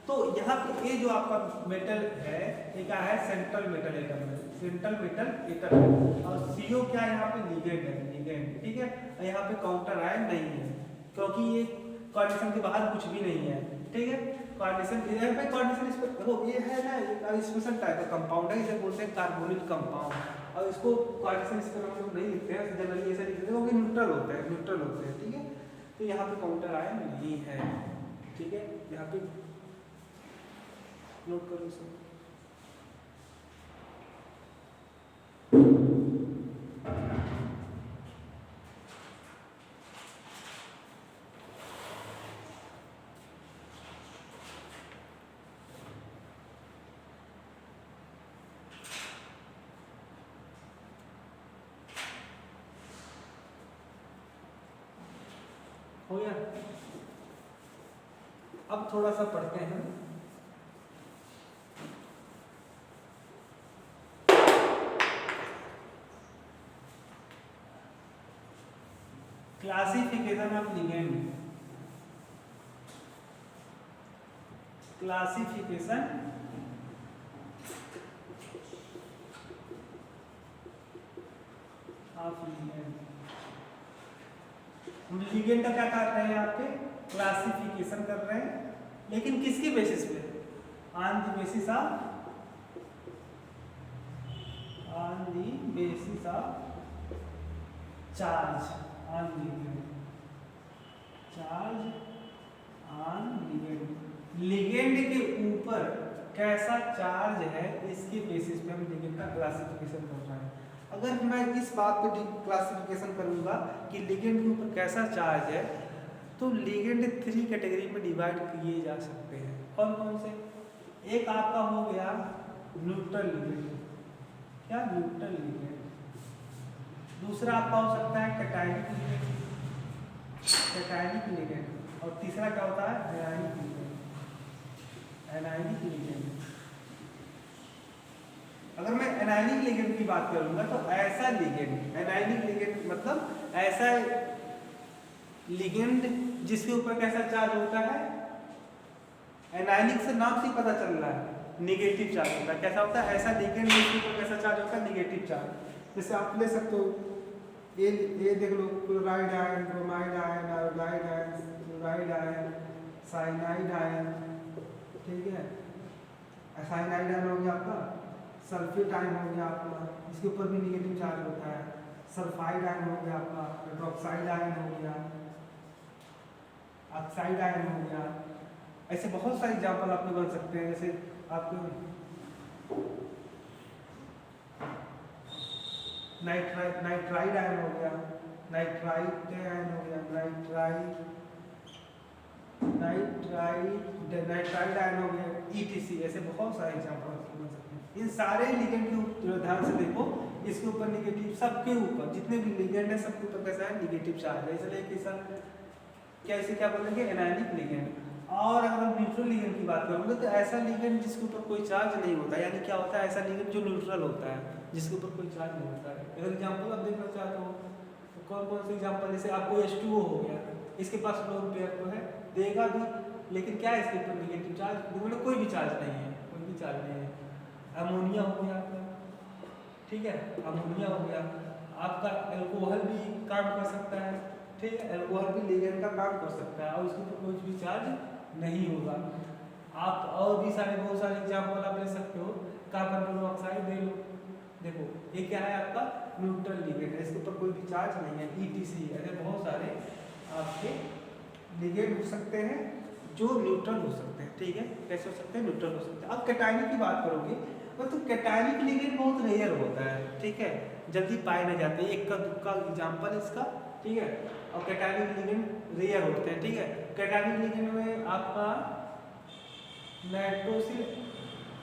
तो यहाँ पे ये जो आपका मेटल है, ये क्या है, सेंट्रल मेटल एटम है, सेंट्रल मेटल एटम है। और CO क्या है, यहाँ पे लिगेंड है, लिगेंड, ठीक है। और यहाँ पे काउंटर आयन नहीं है, क्योंकि ये कोऑर्डिनेशन के बाहर कुछ भी नहीं है, ठीक है। कोऑर्डिनेशन, यहाँ पे कोऑर्डिनेशन देखो ये है ना, एक स्पेशल टाइप का कंपाउंड है, इसे बोलते हैं कार्बोनिल कंपाउंड। और इसको कोऑर्डिनेशन इस पर हम लोग नहीं लिखते हैं, जनरली ऐसे लिखते हैं, क्योंकि न्यूट्रल होते हैं, न्यूट्रल होते हैं, ठीक है। तो यहाँ पे काउंटर आयन नहीं है, ठीक है, यहाँ पे नोट करो इसे। हो गया। अब थोड़ा सा पढ़ते हैं। Classification of ligand, classification of ligand. हम लिगेंड का क्या कर रहे हैं यहाँ पे, क्लासिफिकेशन कर रहे हैं, लेकिन किसकी बेसिस पे, on the basis of charge on ligand, charge on ligand. Ligand के ऊपर कैसा चार्ज है इसके बेसिस पे हम लिगेंड का क्लासिफिकेशन कर रहे हैं। अगर मैं इस बात पे क्लासिफिकेशन करूंगा कि लिगेंड के ऊपर कैसा चार्ज है, तो लिगेंड 3 कैटेगरी में डिवाइड किए जा सकते हैं। कौन कौन से, एक आपका हो गया न्यूट्रल लिगेंड, क्या न्यूट्रल लिगेंड। दूसरा आपका हो सकता है कैटायनिक लिगेंड, कैटायनिक लिगेंड। और तीसरा क्या होता है, एनायनिक लिगेंड, एनायनिक लिगेंड। अगर मैं एनायनिक लिगेंड की बात करूंगा तो ऐसा लिगेंड, एनायनिक लिगेंड मतलब ऐसा लिगेंड जिसके ऊपर कैसा चार्ज होता है, एनायनिक से नाम से पता चल रहा है नेगेटिव चार्ज होता है। कैसा होता है, ऐसा लिगेंड जिसके ऊपर कैसा चार्ज होता है, नेगेटिव चार्ज। जैसे आप ले सकते हो ये देख लो, chloride ion, bromide ion, iodide ion, chloride ion, cyanide ion, ठीक है। साइनाइड आयन हो गया आपका, सल्फेट आयन हो गया आपका, इसके ऊपर भी नेगेटिव चार्ज होता है। सल्फाइड आयन हो गया आपका, हाइड्रोक्साइड आयन हो गया, ऑक्साइड आयन हो गया। ऐसे बहुत सारे एग्जाम्पल आपके बन सकते हैं। जैसे आपके नाइट्राइड आयन हो गया, नाइट्राइट आयन हो गया, नाइट्राइड आयन हो गया, ETC। ऐसे बहुत सारे एग्जाम्पल आपके बन सकते हैं। इन सारे लिगेंड के ऊपर ध्यान से देखो, इसके ऊपर निगेटिव, सबके ऊपर जितने भी लिगेंड है सबके ऊपर कैसा है, निगेटिव चार्ज है। इसलिए कि सर कैसे क्या बोलेंगे, एनायनिक लिगेंड। और अगर हम न्यूट्रल लिगेंड की बात करोगे तो ऐसा लिगेंड जिसके ऊपर कोई चार्ज नहीं होता, यानी क्या होता है, ऐसा लिगेंड जो न्यूट्रल होता है, जिसके ऊपर कोई चार्ज नहीं होता है। अगर एग्जाम्पल आप देखना चाहते हो तो कौन कौन से एग्जाम्पल, जैसे आपको H2O हो गया, इसके पास लोन पेयर तो है, देगा भी, लेकिन क्या है इसके ऊपर निगेटिव चार्ज, मतलब कोई भी चार्ज नहीं है, कोई भी चार्ज नहीं है। अमोनिया हो गया आपका, ठीक है, अमोनिया हो गया आपका। एल्कोहल भी काम कर सकता है, ठीक है, एल्कोहल भी लिगेंड का काम कर सकता है और उसके ऊपर कोई भी चार्ज नहीं होगा। आप और भी सारे बहुत सारे एग्जाम्पल आप ले सकते हो। कार्बन मोनोऑक्साइड ले लो, देखो ये क्या है आपका न्यूट्रल लिगेंड है, इसके ऊपर कोई भी चार्ज नहीं है, ETC। ऐसे बहुत सारे आपके लिगेंड हो सकते हैं जो न्यूट्रल हो सकते हैं, ठीक है। कैसे हो सकते हैं, न्यूट्रल हो सकते हैं। अब कैटायनिक की बात करोगे तो कैटायनिक लिगेंड बहुत रेयर होता है, ठीक है, जल्दी पाए नहीं जाते, एक का दुक्का एग्जाम्पल इसका, ठीक है। और कैटायनिक लिगेंड रेयर होते हैं, ठीक है। कैटायनिक लिगेंड में आपका नाइट्रोसिल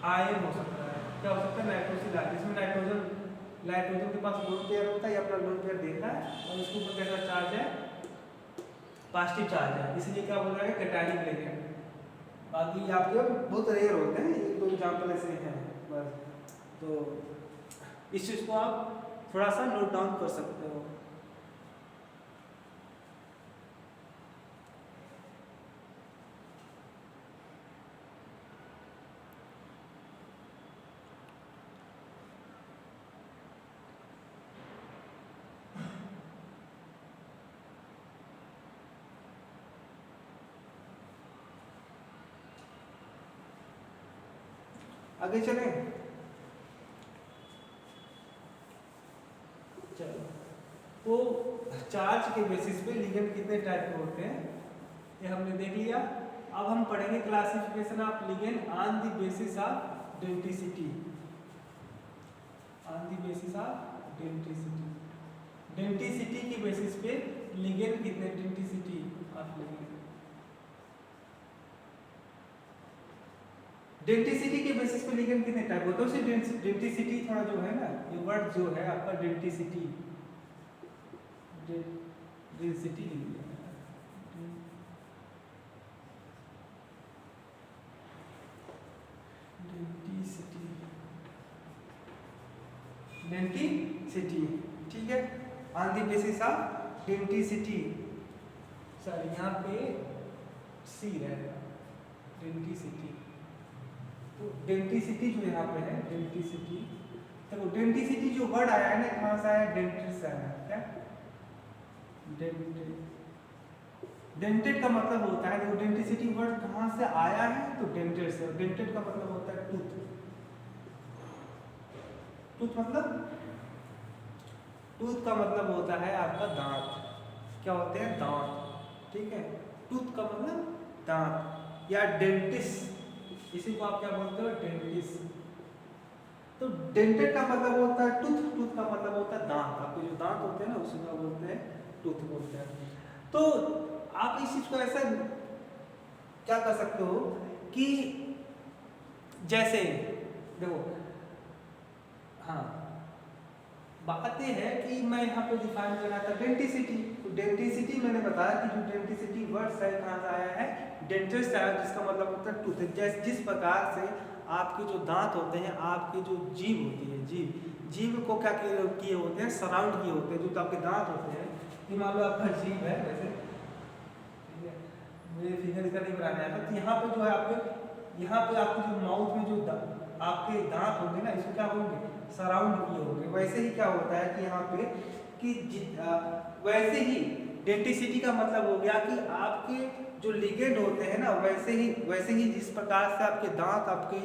आयन हो सकता है, क्या हो सकता है, नाइट्रोसिल आयन। इसमें नाइट्रोजन के पास लोन पेयर होता है, ये अपना लोन पेयर देता है और इसके ऊपर कैसा चार्ज है, पॉजिटिव चार्ज है, इसलिए क्या बोल रहा है, कैटायनिक लिगेंड। बाकी आपके बहुत रेयर होते हैं, एक दो एग्जाम्पल ऐसे हैं बस। तो इस चीज़ को आप थोड़ा सा नोट डाउन कर सकते हो। आगे चले, चलो। तो चार्ज के बेसिस पे लिगेंड कितने टाइप के होते हैं ये हमने देख लिया। अब हम पढ़ेंगे classification of ligand on the basis of density, on the basis of density. Density की बेसिस पे लिगेंड कितने, डेंसिटी ऑफ लिगेंड, डेंसिटी के बेसिस पे लिगेंड कितने टाइप होते हैं। उसे डेंसिटी थोड़ा जो है ना, ये वर्ड जो है आपका डेंसिटी, डेंसिटी डेंटिसिटी, ठीक है, on the basis of denticity, sorry यहाँ पे सी रहेगा, डेंटिसिटी। तो डेंटिसिटी जो यहाँ पे है, डेंटिसिटी, देखो डेंटिसिटी जो वर्ड आया है ना, कहाँ से आया, डेंटिस से आया, क्या, डेंटेड का मतलब होता है, देखो डेंटिसिटी वर्ड कहाँ से आया है, तो डेंटेड से। डेंटेड का मतलब होता है टूथ, टूथ मतलब, टूथ का मतलब होता है आपका दांत, क्या होते हैं, दांत, ठीक है, टूथ का मतलब दांत, या डेंटिस्ट, इसी को आप क्या बोलते हो, डेंटिस्ट। तो डेंटेड का मतलब होता है टूथ, टूथ का मतलब होता है दांत, आपके जो दांत होते हैं ना उसी को बोलते हैं टूथ बोलते हैं। तो आप इस चीज को ऐसा क्या कर सकते हो कि जैसे देखो, हाँ, बात यह है कि मैं यहाँ पे डिफाइन कर रहा था डेंटिसिटी। तो डेंटिसिटी मैंने बताया कि जो डेंटिसिटी वर्ड है कहाँ से आया है, डेंटिस से आया, जिसका मतलब होता है टूथ। जैसे जिस प्रकार से आपके जो दांत होते हैं, आपकी जो जीभ होती है, जीभ को क्या किए होते हैं, सराउंड किए होते हैं, जो आपके दांत होते हैं, कि मान लो आपका जीभ है, वैसे मुझे फिगर का नहीं बनाना है, तो यहाँ पे जो है आपके, यहाँ पे आपके जो माउथ में जो आपके दांत होंगे ना, इसको क्या होंगे, सराउंड किए होंगे। वैसे ही क्या होता है कि यहाँ पे कि वैसे ही डेंटिसिटी का मतलब हो गया कि आपके जो लिगेंड होते हैं ना, वैसे ही जिस प्रकार से आपके दांत आपके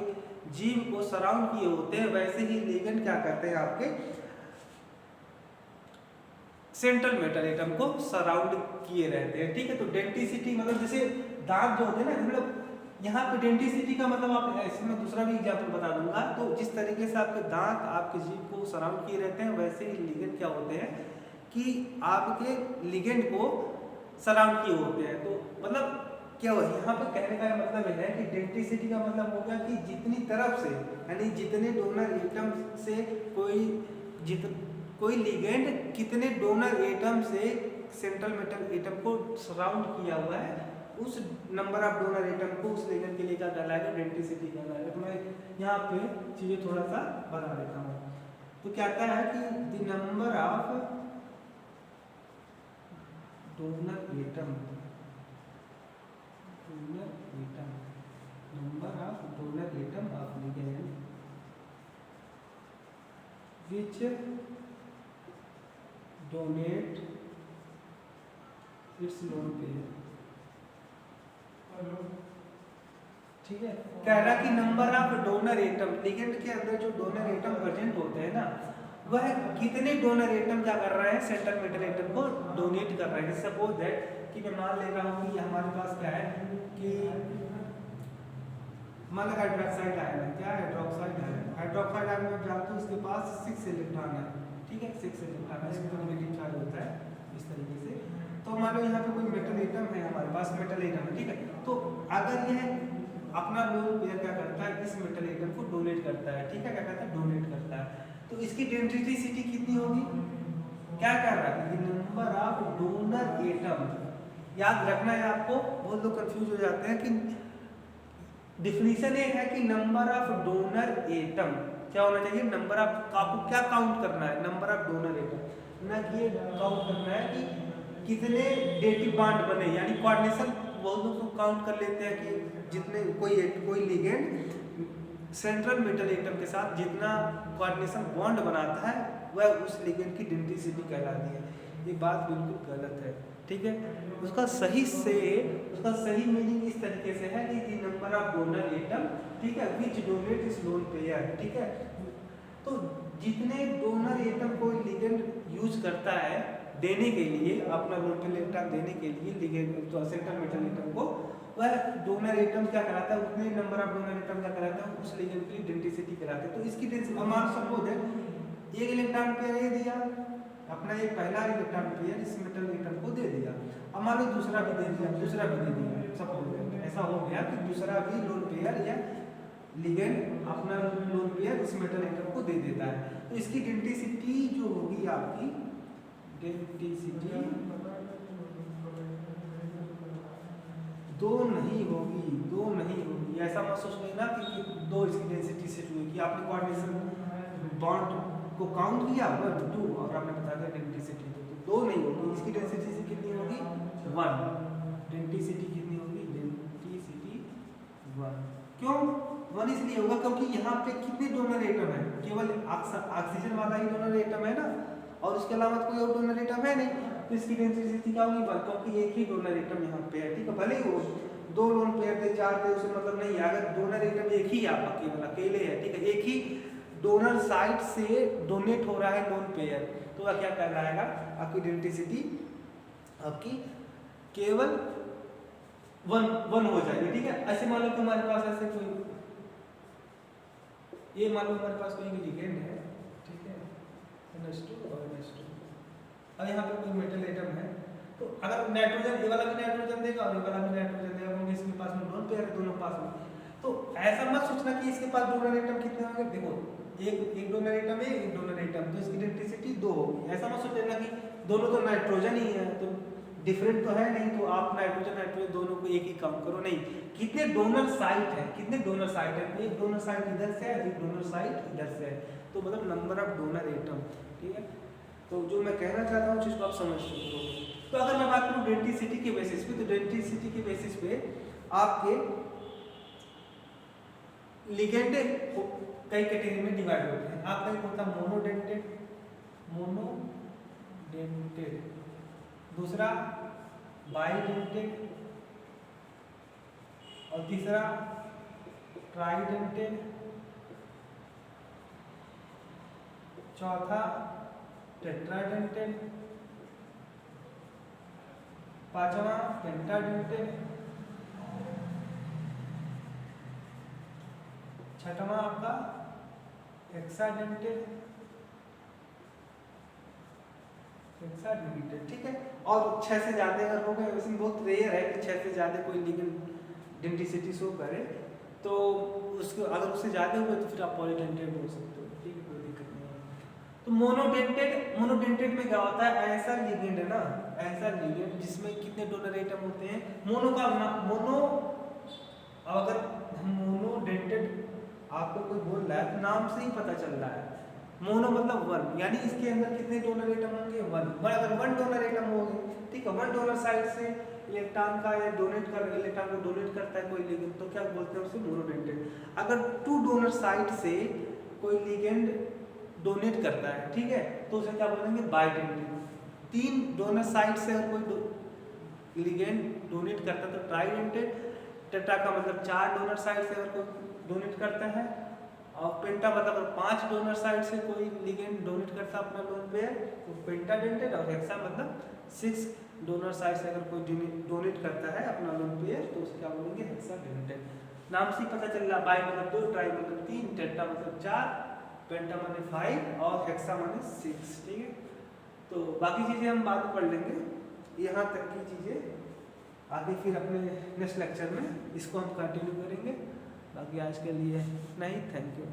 जीभ को सराउंड किए होते हैं, वैसे ही लिगेंड क्या करते हैं, आपके सेंट्रल मेटल एटम को सराउंड किए रहते हैं, ठीक है। तो डेंटिसिटी मतलब जैसे दांत जो होते हैं ना, मतलब यहाँ पे डेंटिसिटी का मतलब आप इसमें दूसरा भी एग्जाम्पल बता दूंगा। तो जिस तरीके से आपके दांत आपके जीभ को सराउंड किए रहते हैं, वैसे ही लिगेंड क्या होते हैं कि आपके लिगेंड को सराउंड किए होते हैं। तो मतलब क्या हुआ यहाँ पे कहने का मतलब है कि डेंटिसिटी का मतलब हो गया कि जितनी तरफ से, यानी जितने डोनर एटम से कोई लिगेंड कितने डोनर एटम से सेंट्रल मेटल एटम को सराउंड किया हुआ है, उस नंबर ऑफ डोनर एटम को उस लिगेंड के लिए क्या कहलाएगा, डेंटिसिटी कहलाएगा। तो मैं यहाँ पे चीजें थोड़ा सा बता देता हूँ। तो कहता है कि the number of donor atom, number of donor atom of ligand which donate its lone pair, ठीक है। कह रहा कि number of donor atom, ligand के अंदर जो डोनर एटम प्रेजेंट होते हैं ना, वह कितने डोनर एटम क्या कर रहे हैं, सेंट्रल मेटल एटम को डोनेट कर रहे हैं। सपोज दैट कि मैं मान ले रहा हूँ कि हमारे पास क्या है कि मान लो हाइड्रोक्साइड आयन है, क्या हाइड्रोक्साइड आयन, हाइड्रोक्साइड आयन में जानते हो उसके पास 6 इलेक्ट्रॉन है, ठीक है, 6 इलेक्ट्रॉन है, इसमें नेगेटिव चार्ज होता है इस तरीके से। तो मान लो यहाँ पे कोई मेटल एटम है, हमारे पास मेटल एटम है, ठीक है। तो अगर यह अपना लोन पेयर क्या करता है, इस मेटल एटम को डोनेट करता है, ठीक है, क्या करता है, डोनेट करता है, तो इसकी डेंसिटी कितनी होगी, क्या कर रहा है, नंबर ऑफ डोनर एटम। याद रखना है आपको, बहुत लोग कंफ्यूज हो जाते हैं कि डिफिनीशन ये है कि नंबर ऑफ डोनर एटम क्या होना चाहिए, नंबर ऑफ, आपको क्या काउंट करना है, नंबर ऑफ डोनर एटम, ना कि ये काउंट करना है कि कितने डेटिव बॉन्ड बने, यानी कोऑर्डिनेशन। बहुत लोग तो काउंट कर लेते हैं कि जितने कोई लिगेंड सेंट्रल मेटल एटम के साथ जितना कोऑर्डिनेशन बॉन्ड बनाता है, वह उस लिगेंड की डेंसिटी कहलाती है। ये बात बिल्कुल गलत है, ठीक है। उसका सही मीनिंग इस तरीके से है कि नंबर ऑफ डोनर एटम, ठीक है, विच डोनेट इस लोन पेयर, ठीक है। तो जितने डोनर एटम कोई लिगेंड यूज करता है देने के लिए, अपना लोन पेयर एटम देने के लिए लिगेंड तो सेंट्रल मेटल एटम को, वह डोनर एटम क्या कहलाता है, उतने नंबर ऑफ डोनर एटम क्या कहलाता है, उस लिगेंड की डेंसिटी कहलाती है। तो इसकी डेंसिटी मान सपोज है एक इलेक्ट्रॉन पेयर ये दिया, अपना एक पहला इलेक्ट्रॉन पेयर इस मेटल एटम को दे दिया, अब मान लो दूसरा भी दे दिया, सपोज ऐसा हो गया कि दूसरा भी लोन पेयर या लिगेंड अपना लोन पेयर इस मेटल एटम को दे देता है। तो इसकी डेंसिटी जो होगी आपकी, डेंसिटी दो नहीं होगी, ऐसा महसूस नहीं ना कि दो इसकी डेंसिटी से हुई कि आपने कोऑर्डिनेशन बॉन्ड को काउंट किया 1 2 और आपने बता दिया डेंसिटी तो 2 नहीं होगी, इसकी डेंसिटी कितनी होगी 1, डेंसिटी कितनी होगी डेंसिटी 1। क्यों 1 इसलिए होगा क्योंकि यहाँ पे कितने डोनर एटम है, केवल ऑक्सीजन वाला ही डोनर एटम है ना, और उसके अलावा कोई और डोनर एटम है नहीं, तो इसकी डेंसिटी क्या होगी 1, क्योंकि एक ही डोनर एटम यहाँ पे है। ठीक है, भले ही वो 2 लोन पेयर थे 4 थे उससे मतलब नहीं है, अगर डोनर एटम एक ही आपका केवल अकेले है, ठीक है, एक ही डोनर साइड से डोनेट हो रहा है लोन पेयर, तो वह क्या कहलाएगा, आपकी डेंसिटी आपकी केवल 1 हो जाएगी। ठीक है, ऐसे मान लो कि हमारे पास ऐसे कोई, ये मान लो हमारे पास कोई लिगेंड है, ठीक है, NH2 और NH2, अब यहाँ पे कोई मेटल एटम है, तो अगर नाइट्रोजन ये वाला भी नाइट्रोजन देगा और ये वाला भी नाइट्रोजन देगा, क्योंकि इसके पास में लोन पेयर है दोनों पास में, तो ऐसा मत सोचना कि इसके पास डोनर एटम कितने होंगे, देखो एक डोनर एटम है, एक डोनर एटम, तो इसकी डेंसिटी 2 होगी। ऐसा मत सोचना कि दोनों तो नाइट्रोजन ही है तो डिफरेंट तो है नहीं, तो आप नाइट्रोजन दोनों को एक ही काउंट करो, नहीं, कितने डोनर साइट है, कितने डोनर साइट है, एक डोनर साइट इधर से है, एक डोनर साइट इधर से है, तो मतलब नंबर ऑफ डोनर एटम। ठीक है, तो जो मैं कहना चाहता हूँ चीज़ को आप समझ सकते हो। तो अगर मैं बात करूँ डेंसिटी के बेसिस पे, तो डेंसिटी के बेसिस पे आपके लिगेंड कई कैटेगरी में डिवाइड होते हैं। आपका एक होता है मोनोडेंटेड, दूसरा बाइडेंटेड, और तीसरा ट्राइडेंटेड, चौथा टेट्राडेंटेड, पांचवा पेंटाडेंटेड, छठवां आपका हेक्साडेंटेड, ठीक है, और 6 से ज्यादा अगर हो गए, वैसे बहुत रेयर है कि 6 से ज्यादा कोई लिगेंड डेंसिटी शो करे, तो उसको अगर उससे ज्यादा हुए तो फिर आप पॉलीडेंटेड बोल सकते हो। ठीक है, कोई दिक्कत नहीं है। तो मोनोडेंटेड में क्या होता है, ऐसा लिगेंड है ना, ऐसा लिगेंड जिसमें कितने डोनर एटम होते हैं, अगर मोनोडेंटेड आपको कोई बोल रहा है तो नाम से ही पता चल रहा है, मोनो मतलब 1, यानी इसके अंदर कितने डोनर एटम होंगे 1, अगर 1 डोनर एटम होंगे, ठीक है, 1 डोनर साइड से इलेक्ट्रॉन का या इलेक्ट्रॉन को डोनेट करता है कोई लिगेंड, तो क्या बोलते हैं उसे मोनोडेंटेड। अगर 2 डोनर साइड से कोई लिगेंड डोनेट करता है, ठीक है, तो उसे क्या बोलेंगे बाइडेंटेड। 3 डोनर साइड से अगर कोई लिगेंड डोनेट करता है तो ट्राइडेंटेड। टेट्रा का मतलब 4 डोनर साइड से अगर कोई डोनेट करता है, और पेंटा मतलब 5 डोनर साइड से कोई लिगेंड डोनेट करता है अपना लोन पेयर तो पेंटाडेंटेड, और हेक्सा मतलब 6 डोनर साइड से अगर कोई डोनेट करता है अपना लोन पेयर तो उसे क्या बोलेंगे हेक्साडेंटेड। नाम से ही पता चल रहा, बाई मतलब 2, ट्राई मतलब 3, टेट्रा मतलब 4, पेंटा मतलब 5 और हेक्सा मतलब 6। ठीक है, तो बाकी चीज़ें हम बाद में पढ़ लेंगे, यहाँ तक की चीज़ें आगे फिर अपने नेक्स्ट लेक्चर में इसको हम कंटिन्यू करेंगे। बाकी आज के लिए इतना ही, थैंक यू।